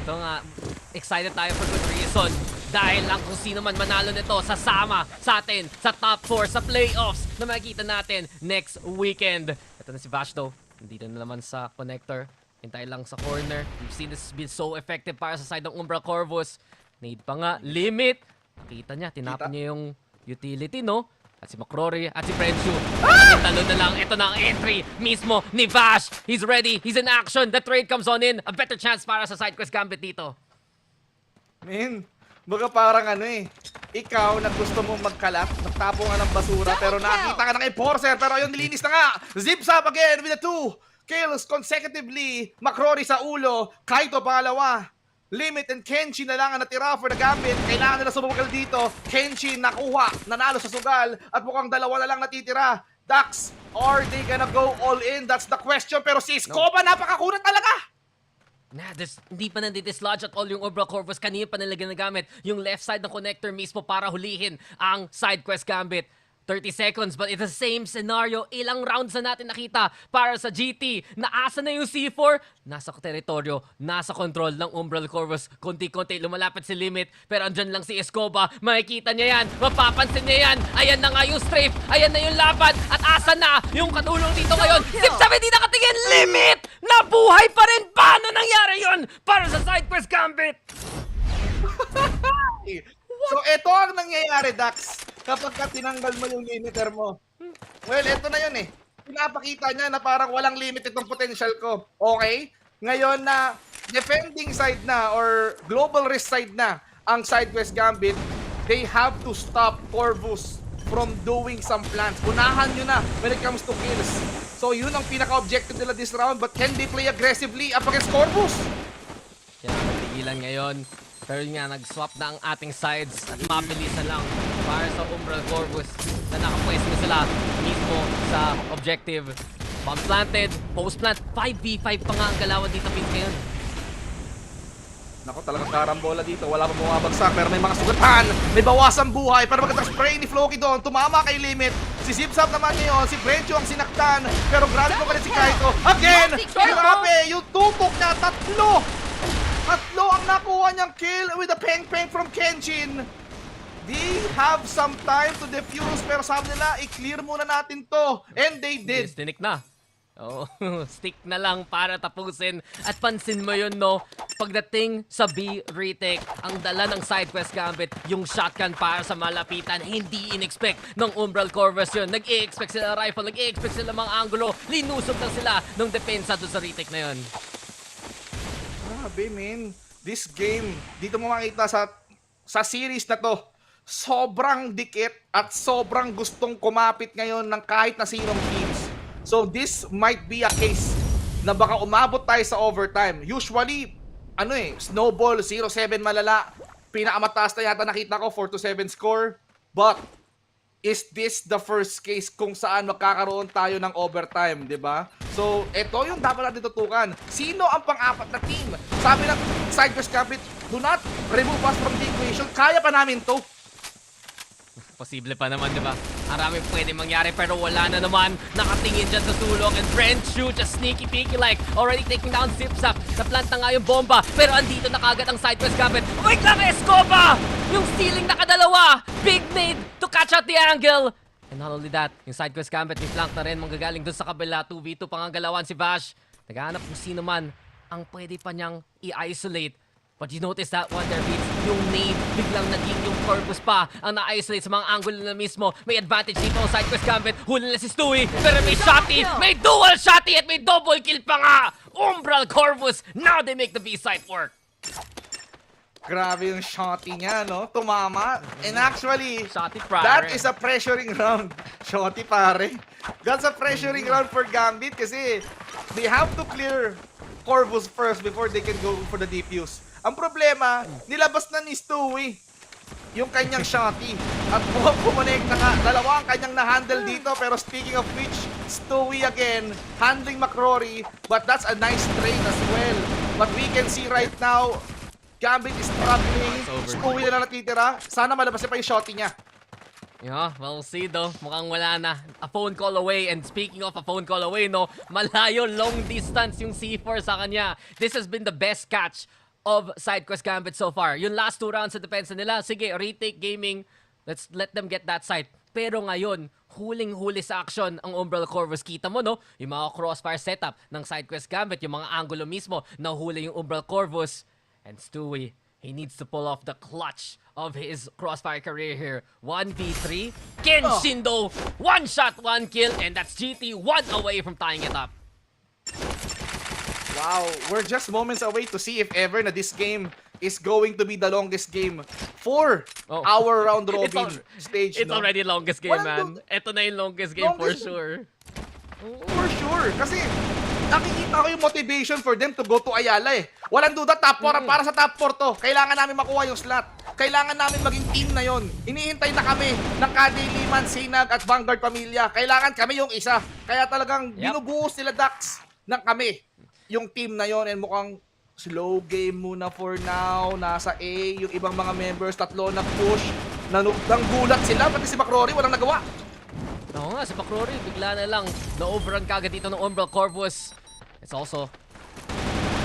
Ito nga, excited tayo for good reason. Dahil lang kung sino man manalo nito, sasama sa atin sa top 4 sa playoffs na makikita natin next weekend. Ito na si Vashto. Nandito na naman sa connector. Hintay lang sa corner. We've seen this has been so effective para sa side ng Umbral Corvus. Need pa nga, limit. Nakita niya, tinapon niya yung utility, no? At si McCrory at si Brenshu. Talo na lang. Ito na ang entry mismo ni Vash. He's ready. He's in action. The trade comes on in. A better chance para sa SideQuest Gambit dito. Man, baga parang ikaw na gusto mong magkalat, nagtapo nga ng basura, pero nakita ka ng enforcer, pero ayun, nilinis na nga. Zips up again with the 2 kills consecutively. McCrory sa ulo, Kaito pangalawa. Limit and Kenshin na lang ang natira for the Gambit. Kailangan nila sumagal dito. Kenshin nakuha, nanalo sa sugal, at mukhang dalawa na lang natitira. Dax, are they gonna go all in? That's the question. Pero si Escoba, napakakunat talaga. Hindi pa nandidislodge at all yung Umbral Corvus. Kanina pa nila ginagamit yung left side ng connector mismo para hulihin ang SideQuest Gambit. 30 seconds, but it's the same scenario. Ilang rounds na natin nakita para sa GT. Naasa na yung C4. Nasa teritoryo, nasa control ng Umbral Corvus. Konti-konti, lumalapit si Limit. Pero andyan lang si Escoba. Makikita niya yan. Mapapansin niya yan. Ayan na nga yung strafe. Ayan na yung laban. At asa na yung katulong dito ngayon. Zip-zap, hindi nakatingin. Limit! Nabuhay pa rin. Paano nangyari yun para sa SideQuest Gambit? So, ito ang nangyayari, Dax. Kapag ka tinanggal mo yung limiter mo. Well, ito na yun eh. Pinapakita niya na parang walang limit itong potential ko. Okay? Ngayon na defending side na or global risk side na ang SideQuest Gambit, they have to stop Corvus from doing some plans. Unahan nyo na when it comes to kills. So, yun ang pinaka-objective nila this round. But can they play aggressively up against Corvus? Kaya natigilan ngayon. Pero yun nga, nag-swap na ang ating sides at mabilis na lang para sa Umbral Corvus na nakapwesto sila mismo sa objective. Bomb planted, post plant, 5v5 pa nga ang galawan dito Pins ngayon. Nako, talagang karambola dito. Wala pa bumabagsak pero may mga sugatan. May bawasang buhay para magandang spray ni Floki doon. Tumama kay Limit. Si Zipzap naman ngayon. Si Brencho ang sinaktan. Pero grabe ko pa rin si Kaito. Again! Grabe! Yung tutok niya, tatlo ang nakuha niyang kill with a peng-peng from Kenshin. They have some time to defuse pero sabi nila, i-clear muna natin to. And they did. Dinik na. Oh, stick na lang para tapusin. At pansin mo yun, no? Pagdating sa B retake, ang dala ng SideQuest Gambit, yung shotgun para sa malapitan, hindi in-expect ng Umbral CORVUS yun. Nag-i-expect sila rifle, nag-i-expect sila mga angulo. Linusog lang sila ng depensa doon sa retake na yun. Grabe, man. This game, dito mo makita sa series na to, sobrang dikit at sobrang gustong kumapit ngayon ng kahit na sinong teams. So this might be a case na baka umabot tayo sa overtime. Usually, snowball, 0-7 malala. Pinakamataas na yata nakita ko, 4-7 score. But, is this the first case kung saan magkakaroon tayo ng overtime, di ba? So, ito yung dapat natin tutukan. Sino ang pang-apat na team? Sabi ng SideQuest Gambit, do not remove us from the equation. Kaya pa namin to. Posible pa naman, di ba? Maraming pwede mangyari pero wala na naman. Nakatingin dyan sa sulok and Brenchu just sneaky peeky like already taking down Zipzap. Naplanta nga yung bomba pero andito na kagad ang SideQuest Gambit. Wait lang, Escoba! Yung stealing nakadalawa! Big nade to catch out the angle! And not only that, yung SideQuest Gambit may flank na rin manggagaling dun sa kabila. 2v2 pangangalawan si Vash. Naghahanap kung sino man ang pwede pa niyang i-isolate. But you notice that one there, Beats, yung nade, biglang naging yung CORVUS pa ang na-isolate sa mga angulo na mismo. May advantage dito ang SideQuest Gambit. Huli na si Stewie, pero may shotty, may dual shotty at may double kill pa nga! Umbral CORVUS, now they make the B-side work. Grabe yung shotty niya, no? Tumama. And actually, Shotty pare. that is a pressuring round. Shotty pare. That's a pressuring round for Gambit kasi they have to clear CORVUS first before they can go for the defuse. Ang problema, nilabas na ni Stewie yung kanyang shotty. At pumonek na nga. Dalawa ang kanyang na-handle dito. Pero speaking of which, Stewie again, handling McCrory. But that's a nice trade as well. But we can see right now, Gambit is struggling. Stewie na natitira. Sana malabas niya pa yung shotty niya. Yeah, we'll see though. Mukhang wala na. A phone call away. And speaking of a phone call away, no, malayo, long distance yung C4 sa kanya. This has been the best catch of SideQuest Gambit so far. Yung last 2 rounds sa depensa nila, sige, retake gaming. Let's let them get that side. Pero ngayon, huling-huli sa action ang Umbral CORVUS. Kita mo, no? Yung mga crossfire setup ng SideQuest Gambit, yung mga angulo mismo, nahuli yung Umbral CORVUS. And Stewie, he needs to pull off the clutch of his crossfire career here. 1v3. Kenshin though, 1 shot, 1 kill, and that's GT 1 away from tying it up. Wow, we're just moments away to see if ever na this game is going to be the longest game for our round robin stage. It's no? already longest game, man. Walang Ito na yung longest game for sure. For sure. Kasi nakikita ko yung motivation for them to go to Ayala eh. Walang duda, top 4. Para sa top 4 to, kailangan namin makuha yung slot. Kailangan namin maging team na yon. Hinihintay na kami ng KADILIMAN, SINAG at Vanguard Pamilya. Kailangan kami yung isa. Kaya talagang binubuhos nila Dax ng kami. Yung team na yon, and mukhang slow game muna for now. Nasa A, yung ibang mga members, tatlo na push. Nanggulat sila, pati si McCrory walang nagawa. Oo nga, si McCrory, bigla na lang na-overrun kagad dito ng Umbral CORVUS. It's also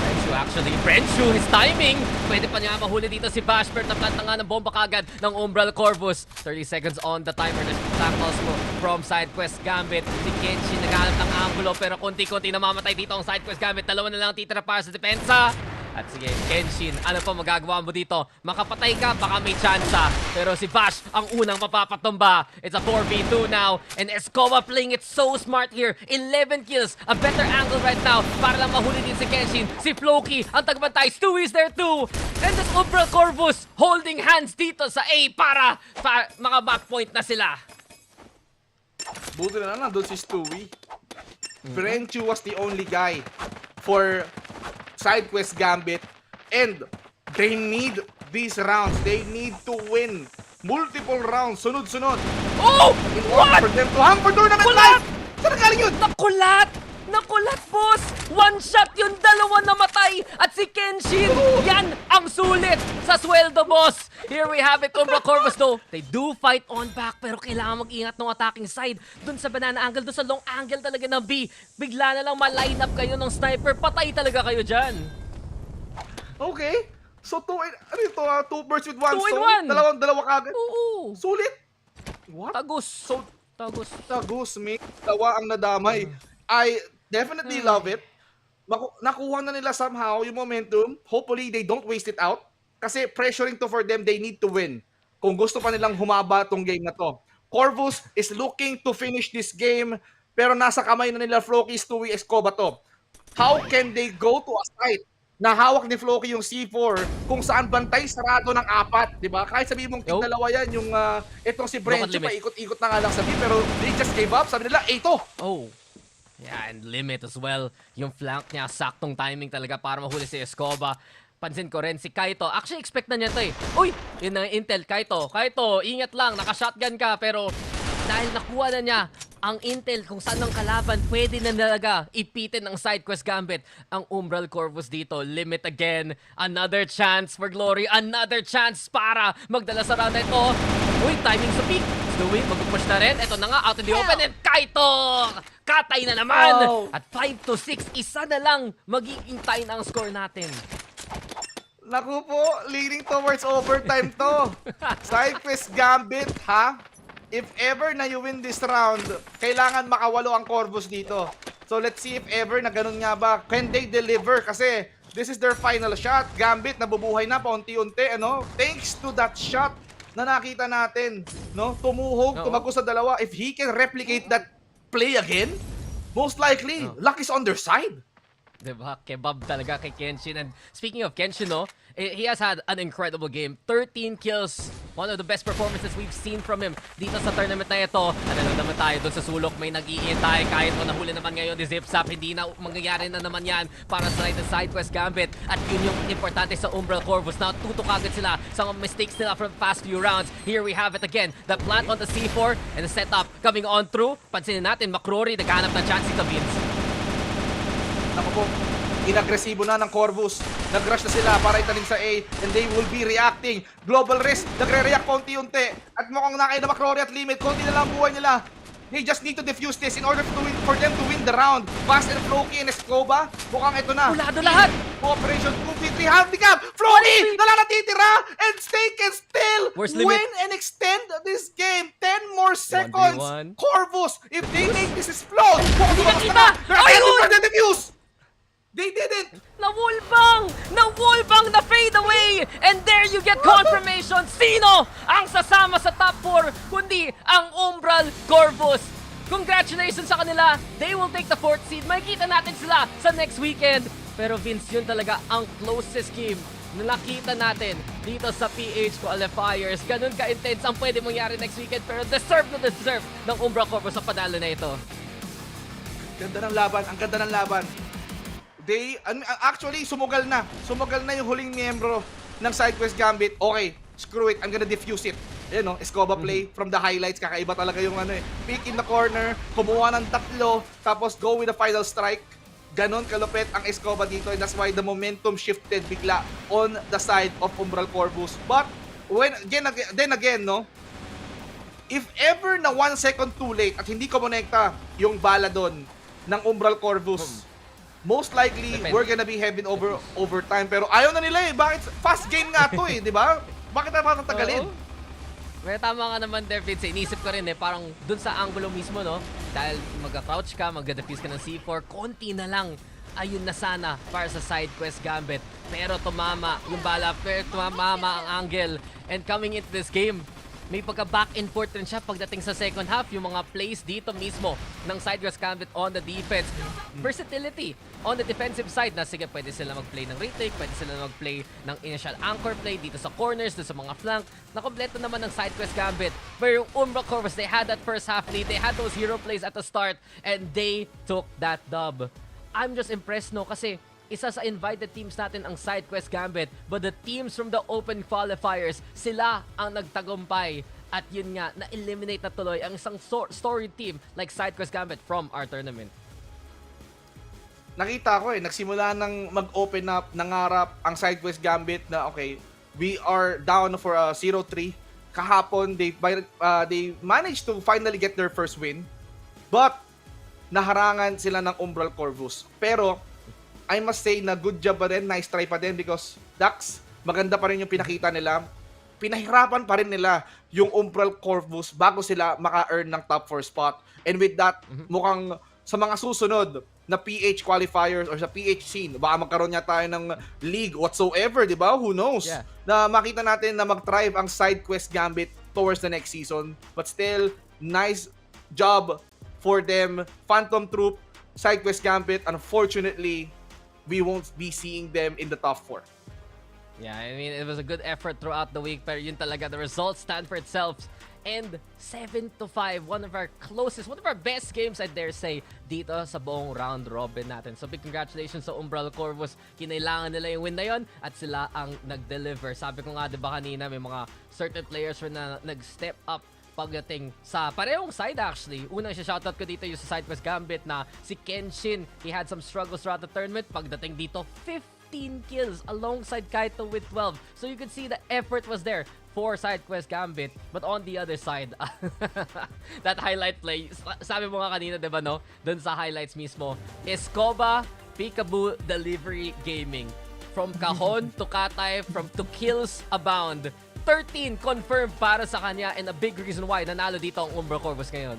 Brenchu actually. Brenchu, his timing! Pwede pa niya mahuli dito si Bashbert. Naplanta nga ng bomba kagad ng Umbral CORVUS. 30 seconds on the timer. There's tackles mo from SideQuest Gambit. Si Kenshin naghanap ng angulo pero konti-konti namamatay dito ang SideQuest Gambit. Dalawa na lang titira para sa depensa. At sige, Kenshin, ano pa magagawa mo dito? Makapatay ka, baka may tsansa. Pero si Bash ang unang mapapatumba. It's a 4v2 now. And Escoba playing it so smart here. 11 kills, a better angle right now para lang mahuli din si Kenshin. Si Floki, ang tagbantay. Stewie is there too. And this Umbral CORVUS holding hands dito sa A para mga backpoint na sila. Buti na lang nandun si Stewie. Brenchu was the only guy for SideQuest Gambit, and they need these rounds. They need to win multiple rounds, sunod-sunod. Oh! In order for them to hang for tournament life! Saan galing yun? Nakulat! Nakulat, boss! One shot yung dalawa namatay! At si Kenshin, yan ang sulit sa sweldo, boss! Here we have it, Umbral CORVUS though. They do fight on back, pero kailangan mag-ingat ng attacking side. Dun sa banana angle, dun sa long angle talaga ng B. Bigla na lang ma-line up kayo ng sniper. Patay talaga kayo dyan. Okay. So, two birds with one 2 in stone? 1. Dalawa kagad? Oo. Sulit? What? Tagus. So, Tagus. tagus, mate. Dalawa ang nadamay. definitely love it. Nakuha na nila somehow yung momentum. Hopefully, they don't waste it out. Kasi pressuring to for them, they need to win. Kung gusto pa nilang humaba tong game na to. Corvus is looking to finish this game, pero nasa kamay na nila Floki, Stewie, Escoba to. How can they go to a site na hawak ni Floki yung C4 kung saan bantay sarado ng 4, di ba? Kahit sabihin mong tig-dalawa yan, yung itong si Brencho, paikot-ikot na nga lang sabi, pero they just gave up. Sabi nila, 8-0. Oh. Yeah, and limit as well. Yung flank niya, saktong timing talaga para mahuli si Escoba. Pansin ko rin si Kaito. Actually, expect na niya ito eh. Uy! Yun ang intel. Kaito, ingat lang. Naka-shotgun ka. Pero dahil nakuha na niya ang intel kung saan ang kalaban, pwede na talaga ipitin ng SideQuest Gambit. Ang Umbral Corvus dito. Limit again. Another chance for glory. Another chance para magdala sa round na ito. Uy, timing sa peak. Stewie, mag-push na rin. Ito na nga, out in the open. And Kaito! Katay na naman! Oh. At 5-6, isa na lang magiging tie na ang score natin. Naku po, leading towards overtime to. SideQuest Gambit, ha? If ever na you win this round, kailangan makawalo ang Corvus dito. So let's see if ever na ganun nga ba. Can they deliver? Kasi this is their final shot. Gambit, nabubuhay na paunti-unti, ano? Thanks to that shot na nakita natin, no? Tumuhog, tumago sa dalawa. If he can replicate that play again, most likely, luck is on their side. Diba? Kebab talaga kay Kenshin. And speaking of Kenshin, no, he has had an incredible game. 13 kills. One of the best performances we've seen from him dito sa tournament na ito. Ano lang naman tayo doon sa sulok. May nag-iintay. Kahit o nahuli naman ngayon ni Zipzap, hindi na mangyayari na naman yan para sa SideQuest Gambit. At yun yung importante sa Umbral Corvus. Now, tutok agad sila sa mga mistakes nila from the past few rounds. Here we have it again. The plant on the C4 and the setup coming on through. Pansinin natin, McCrory naghanap ng chance dito, Vince. Naku po, inagresibo na ng Corvus. Nag-rush na sila para itanim sa A and they will be reacting. Global risk, nagre-react konti-unti. At mukhang nakay na McCrory at limit. Konti na lang buhay nila. They just need to defuse this in order for them to win the round. Fast and Floki and Escoba, mukhang ito na. Ulado lahat! Operation 2v3 handicap! Floki! Nalanatitira! And stay can still win and extend this game. 10 more seconds. 1v1. Corvus, if they make this explode, Kita! they're the defuse! They didn't! Nawulbang na fade away! And there you get confirmation! Sino ang sasama sa top 4 kundi ang Umbral Corvus? Congratulations sa kanila! They will take the 4th seed. Makikita natin sila sa next weekend. Pero Vince, yun talaga ang closest game na nakita natin dito sa PH Qualifiers. Ganun ka-intense ang pwede mangyari next weekend, pero deserve ng Umbral Corvus sa panalo na ito. Ganda ng laban, ang ganda ng laban. Actually, sumugal na. Sumugal na yung huling miyembro ng SideQuest Gambit. Okay, screw it, I'm gonna defuse it. Ayan no, Escoba play from the highlights. Kakaiba talaga yung peek in the corner, kumuha ng 3, tapos go with the final strike. Ganon kalupit ang Escoba dito, and that's why the momentum shifted bigla on the side of Umbral Corvus. But, then again, no, if ever na 1 second too late at hindi kumonekta yung bala doon ng Umbral Corvus, most likely, we're gonna be heading overtime. Pero ayaw na nila eh. Bakit? Fast game nga to eh, di ba? Bakit na patatagalin? May tama ka naman there, Vince. Inisip ko rin eh, parang dun sa angulo mismo, no? Dahil mag-crouch ka, mag-defuse ka ng C4, konti na lang. Ayun na sana para sa SideQuest Gambit. Pero tumama yung bala, pero tumama ang angle. And coming into this game, may pagka-back and forth rin siya pagdating sa second half. Yung mga plays dito mismo ng SideQuest Gambit on the defense. Versatility on the defensive side na sige, pwede sila mag-play ng retake, pwede sila mag-play ng initial anchor play dito sa corners, dito sa mga flank. Nakompleto naman ng SideQuest Gambit. Pero yung Umbral Corvus, they had that first half lead. They had those hero plays at the start and they took that dub. I'm just impressed, no? Kasi isa sa invited teams natin ang SideQuest Gambit, but the teams from the Open Qualifiers, sila ang nagtagumpay. At yun nga, na-eliminate na tuloy ang isang story team like SideQuest Gambit from our tournament. Nakita ko nagsimula ng mag-open up, nangarap ang SideQuest Gambit na okay, we are down for 0-3. Kahapon, they managed to finally get their first win. But, naharangan sila ng Umbral Corvus. Pero, I must say na good job pa rin, nice try pa din because Dax, maganda pa rin yung pinakita nila. Pinahirapan pa rin nila yung Umbral Corvus bago sila maka-earn ng top 4 spot. And with that, mukhang sa mga susunod, na PH qualifiers or sa PH scene. Baka magkaroon niya tayo ng league whatsoever, di ba? Who knows? Yeah. Na makita natin na mag-thrive ang SideQuest Gambit towards the next season. But still, nice job for them. Phantom Troop, SideQuest Gambit, unfortunately, we won't be seeing them in the top 4. Yeah, I mean, it was a good effort throughout the week, pero yun talaga, the results stand for itself. And 7-5, one of our closest, one of our best games, I dare say, dito sa buong round robin natin. So big congratulations sa UMBRAL CORVUS. Kinailangan nila yung win na yun at sila ang nag-deliver. Sabi ko nga, diba kanina, may mga certain players na nag-step up pagdating sa parehong side actually. Unang shoutout ko dito yung sa SideQuest Gambit na si Kenshin. He had some struggles throughout the tournament. Pagdating dito, 15 kills alongside Kaito with 12. So you could see the effort was there for SideQuest Gambit. But on the other side, that highlight play, sabi mo nga kanina, diba no? Dun sa highlights mismo, Escoba, Peekaboo, Delivery Gaming. From Cajon to Katay, from to kills abound. 13 confirmed para sa kanya and a big reason why nanalo dito ang UMBRAL CORVUS ngayon.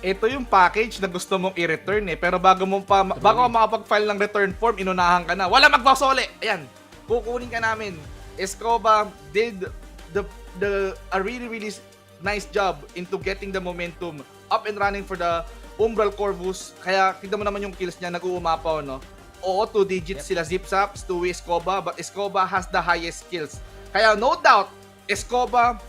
Ito yung package na gusto mong i-return pero bago ka makapag-file ng return form, inunahan ka na. Wala magbasole! Ayan, kukunin ka namin. Escoba did a really nice job into getting the momentum up and running for the UMBRAL CORVUS. Kaya tignan mo naman yung kills niya, nag-uumapaw, no? Oo, 2 digits sila Zipzaps, 2 Escoba, but Escoba has the highest kills. Kaya no doubt, Escoba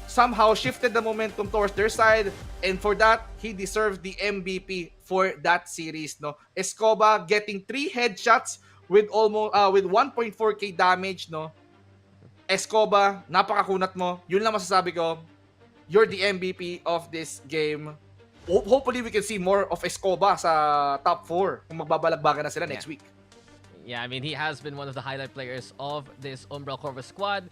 somehow shifted the momentum towards their side, and for that, he deserves the MVP for that series, no? Escoba getting 3 headshots with almost with 1.4k damage, no? Escoba, napakakunat mo. Yun lang masasabi ko. You're the MVP of this game. Hopefully we can see more of Escoba sa top 4 kung magbabalagbagan na sila next week. Yeah, I mean, he has been one of the highlight players of this UMBRAL CORVUS squad.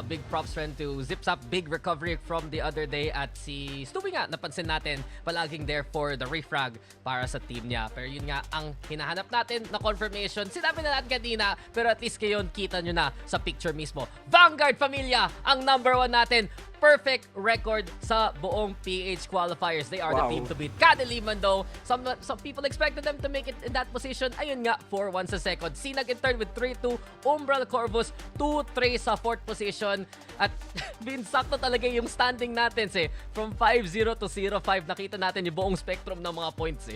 Big props friend to Zipzap. Big recovery from the other day at si Stewie nga, napansin natin, palaging there for the refrag para sa team niya. Pero yun nga, ang hinahanap natin na confirmation, sinabi na natin kanina, pero at least ngayon, kita nyo na sa picture mismo. Vanguard Familia, ang number 1 natin. Perfect record sa buong PH qualifiers. They are the team to beat. KADILIMAN though, some people expected them to make it in that position. Ayun nga, 4-1 sa second. SINAG in third with 3-2. UMBRAL CORVUS 2-3 sa fourth position. At binsakto talaga yung standing natin from 5-0 to 0-5. Nakita natin yung buong spectrum ng mga points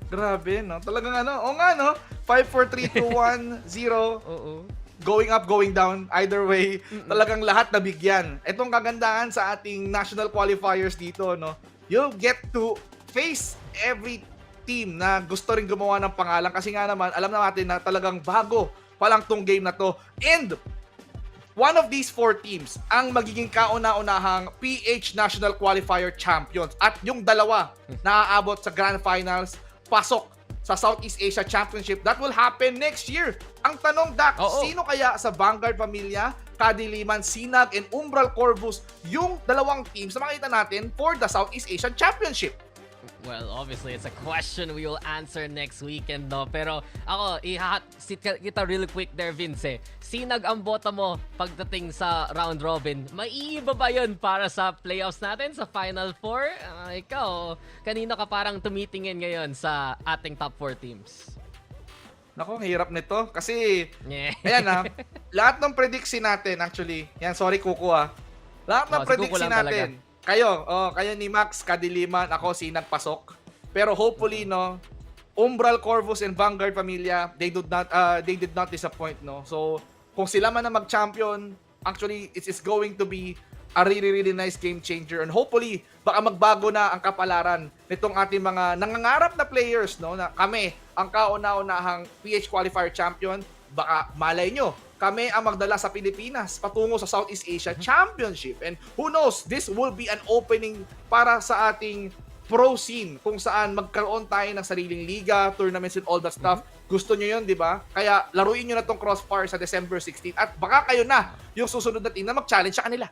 Grabe, no? Talagang o nga, no? 5-4-3-2-1-0. Oo. Going up, going down, either way, talagang lahat nabigyan. Itong kagandahan sa ating national qualifiers dito, no? You'll get to face every team na gusto rin gumawa ng pangalan kasi nga naman, alam na natin na talagang bago pa lang tong game na to. And one of these 4 teams ang magiging kauna-unahang PH National Qualifier Champions. At yung dalawa na aabot sa Grand Finals, pasok sa Southeast Asia Championship that will happen next year. Ang tanong, Dak, sino kaya sa Vanguard Familia, KADILIMAN, SINAG, and UMBRAL CORVUS yung dalawang teams na makita natin for the Southeast Asian Championship? Well, obviously, it's a question we will answer next weekend, no? Pero ako, sit kita really quick there, Vince. SINAG ang bota mo pagdating sa round robin. Maiiba ba yun para sa playoffs natin, sa Final 4? Ikaw, kanino ka parang tumitingin ngayon sa ating top 4 teams? Nako, hirap nito. Kasi, ayan lahat ng prediksi natin, actually, sorry Kuko lahat ng prediksi natin, kayo ni Max, KADILIMAN, ako SINAG pasok. Pero hopefully, no, UMBRAL CORVUS and Vanguard Familia, they did not disappoint, no. So, kung sila man na mag-champion, actually, it's going to be a really nice game changer. And hopefully, baka magbago na ang kapalaran nitong ating mga nangangarap na players, no, na kami ang kauna-unahang PH Qualifier Champion. Baka malay nyo, kami ang magdala sa Pilipinas patungo sa Southeast Asia Championship. And who knows, this will be an opening para sa ating pro scene kung saan magkaroon tayo ng sariling liga, tournaments and all that stuff. Gusto nyo yun, di ba? Kaya laruin nyo na tong CrossFire sa December 16 at baka kayo na yung susunod na team na mag-challenge sa kanila.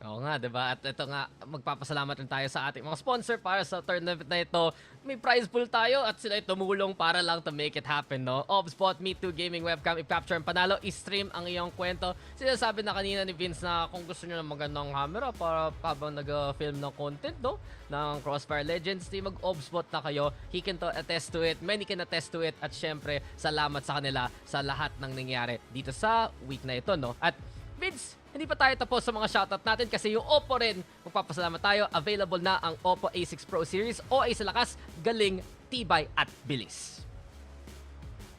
Oo nga, 'di ba? At ito nga, magpapasalamat rin tayo sa ating mga sponsor para sa tournament na ito. May prize pool tayo at sila tumulong para lang to make it happen, no? Obspot, Me2 Gaming Webcam, i-capture ang panalo, i-stream ang iyong kwento. Sinasabi na kanina ni Vince na kung gusto niyo ng magandang camera para habang nag-film ng content, no? Ng Crossfire Legends team, mag-Obspot na kayo. He can attest to it, many can attest to it. At syempre, salamat sa kanila sa lahat ng nangyari dito sa week na ito, no? At Vince, hindi pa tayo tapos sa mga shoutout natin kasi yung Oppo rin, magpapasalamat tayo, available na ang Oppo A6 Pro Series, OA sa lakas, galing, tibay at bilis.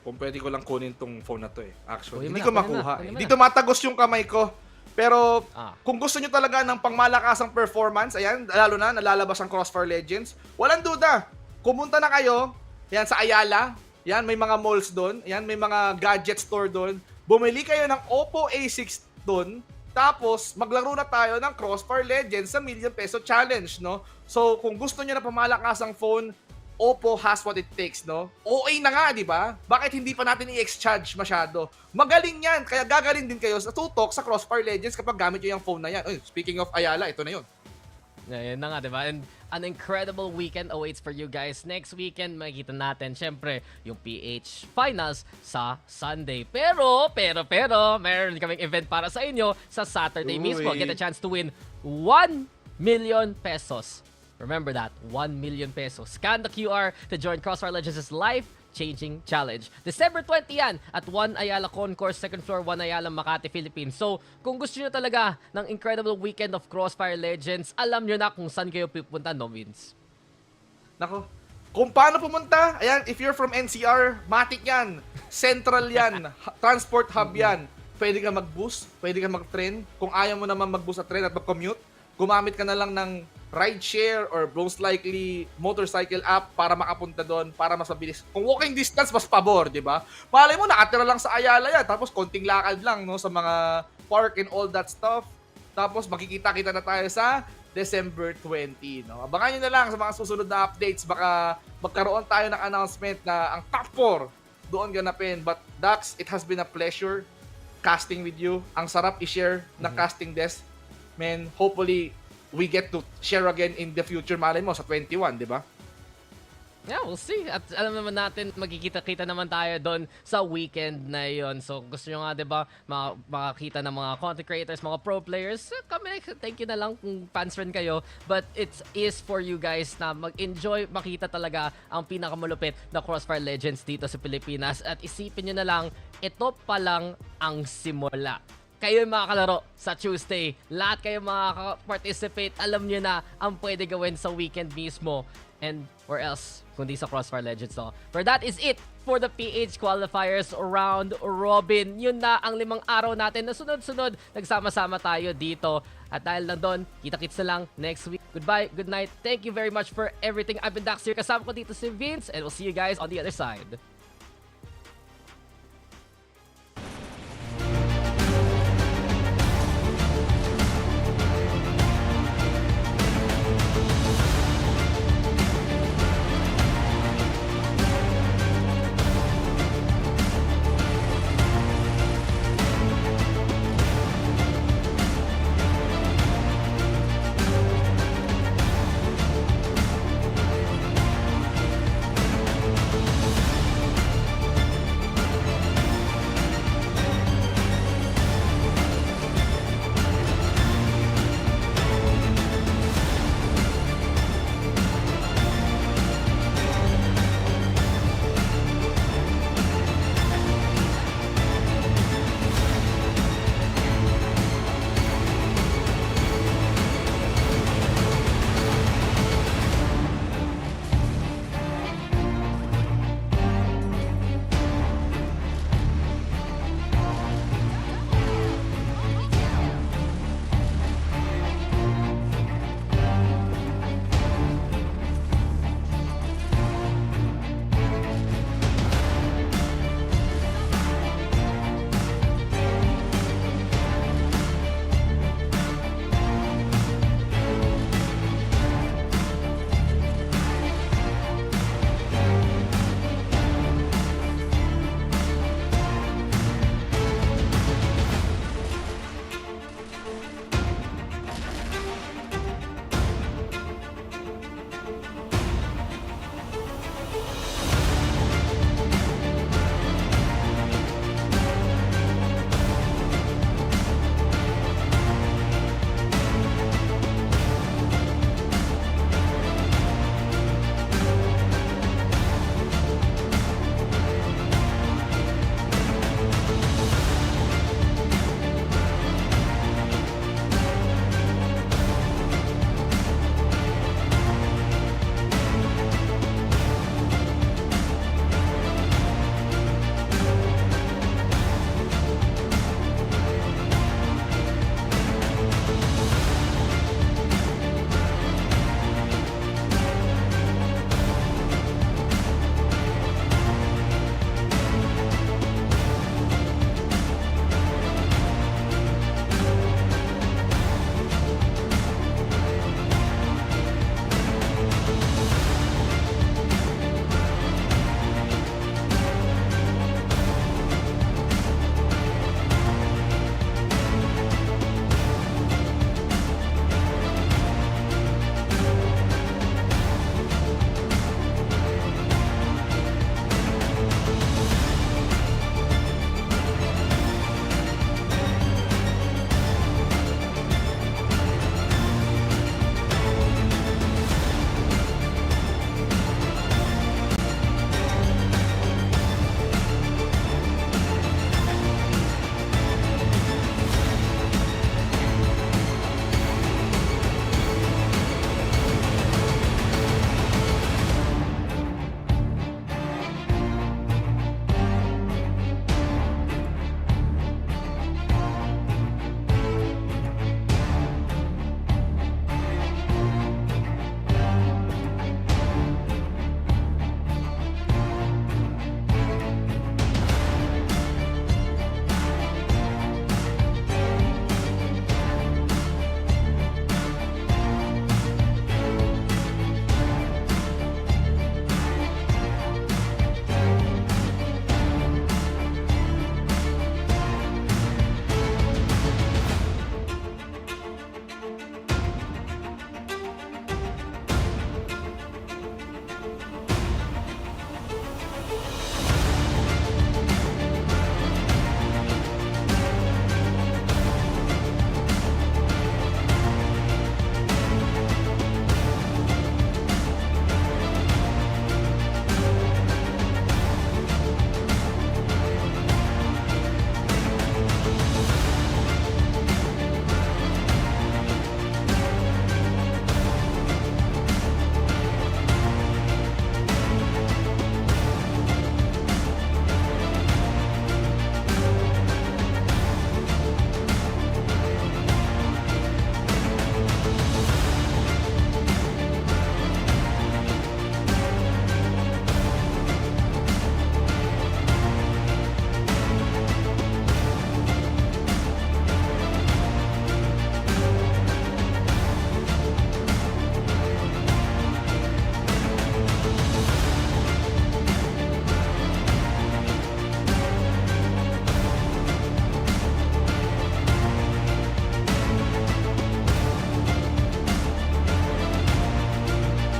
Kung pwede ko lang kunin tong phone na to actually. Kunin mo Hindi na, ko kunin makuha. na, kunin mo Hindi na. tumatagos yung kamay ko. Pero kung gusto nyo talaga ng pangmalakasang performance, ayan, lalo na nalalabas ang Crossfire Legends, walang duda. Kumunta na kayo, yan sa Ayala, yan may mga malls doon, yan may mga gadget store doon. Bumili kayo ng Oppo A6 doon, tapos maglaro na tayo ng Crossfire Legends sa ₱1,000,000 challenge, no? So kung gusto niyo na pamalakas ang phone, Oppo has what it takes, no? OA na nga, di ba? Bakit hindi pa natin i-exchange masyado? Magaling yan, kaya gagaling din kayo sa tutok sa Crossfire Legends kapag gamit nyo yung phone na yan. Uy, speaking of Ayala, ito na yun. Yan na nga, diba? And an incredible weekend awaits for you guys. Next weekend, makikita natin, syempre, yung PH Finals sa Sunday. Pero, meron kaming event para sa inyo sa Saturday mismo. Get a chance to win ₱1,000,000. Remember that, ₱1,000,000. Scan the QR to join Crossfire Legends' life-changing challenge. December 20 yan at 1 Ayala Concourse, 2nd floor, 1 Ayala, Makati, Philippines. So, kung gusto nyo talaga ng incredible weekend of Crossfire Legends, alam nyo na kung saan kayo pupunta, no, Vince? Nako, kung paano pumunta, ayan, if you're from NCR, matik yan. Central yan. Transport hub yan. Pwede ka mag-bus, pwede ka mag-train. Kung ayaw mo naman mag-bus at train at mag-commute, gumamit ka na lang ng rideshare or most likely motorcycle app para makapunta doon, para mas mabilis. Kung walking distance, mas pabor, di ba? Malay mo, nakatira lang sa Ayala yan, tapos konting lakad lang, no, sa mga park and all that stuff. Tapos makikita-kita na tayo sa December 20, no? Abangan nyo na lang sa mga susunod na updates, baka magkaroon tayo ng announcement na ang top 4 doon ganapin. But Dax, it has been a pleasure casting with you. Ang sarap i-share ng casting desk. Man, hopefully we get to share again in the future, malay mo, sa 21, di ba? Yeah, we'll see. At alam naman natin, magkikita-kita naman tayo doon sa weekend na yon. So, gusto nyo nga, di ba, makakita ng mga content creators, mga pro players, kami, thank you na lang kung fans rin kayo. But it is for you guys na mag-enjoy, makita talaga ang pinakamalupit na Crossfire Legends dito sa Pilipinas. At isipin nyo na lang, ito pa lang ang simula. Kayo yung makakalaro sa Tuesday. Lahat kayo makaka-participate. Alam nyo na ang pwede gawin sa weekend mismo. And where else kundi sa Crossfire Legends, no? For that is it for the PH Qualifiers Round Robin. Yun na ang 5 araw natin na sunod-sunod. Nagsama-sama tayo dito. At dahil lang doon, kita-kits na lang next week. Goodbye, good night. Thank you very much for everything. I've been Dax here. Kasama ko dito si Vince. And we'll see you guys on the other side.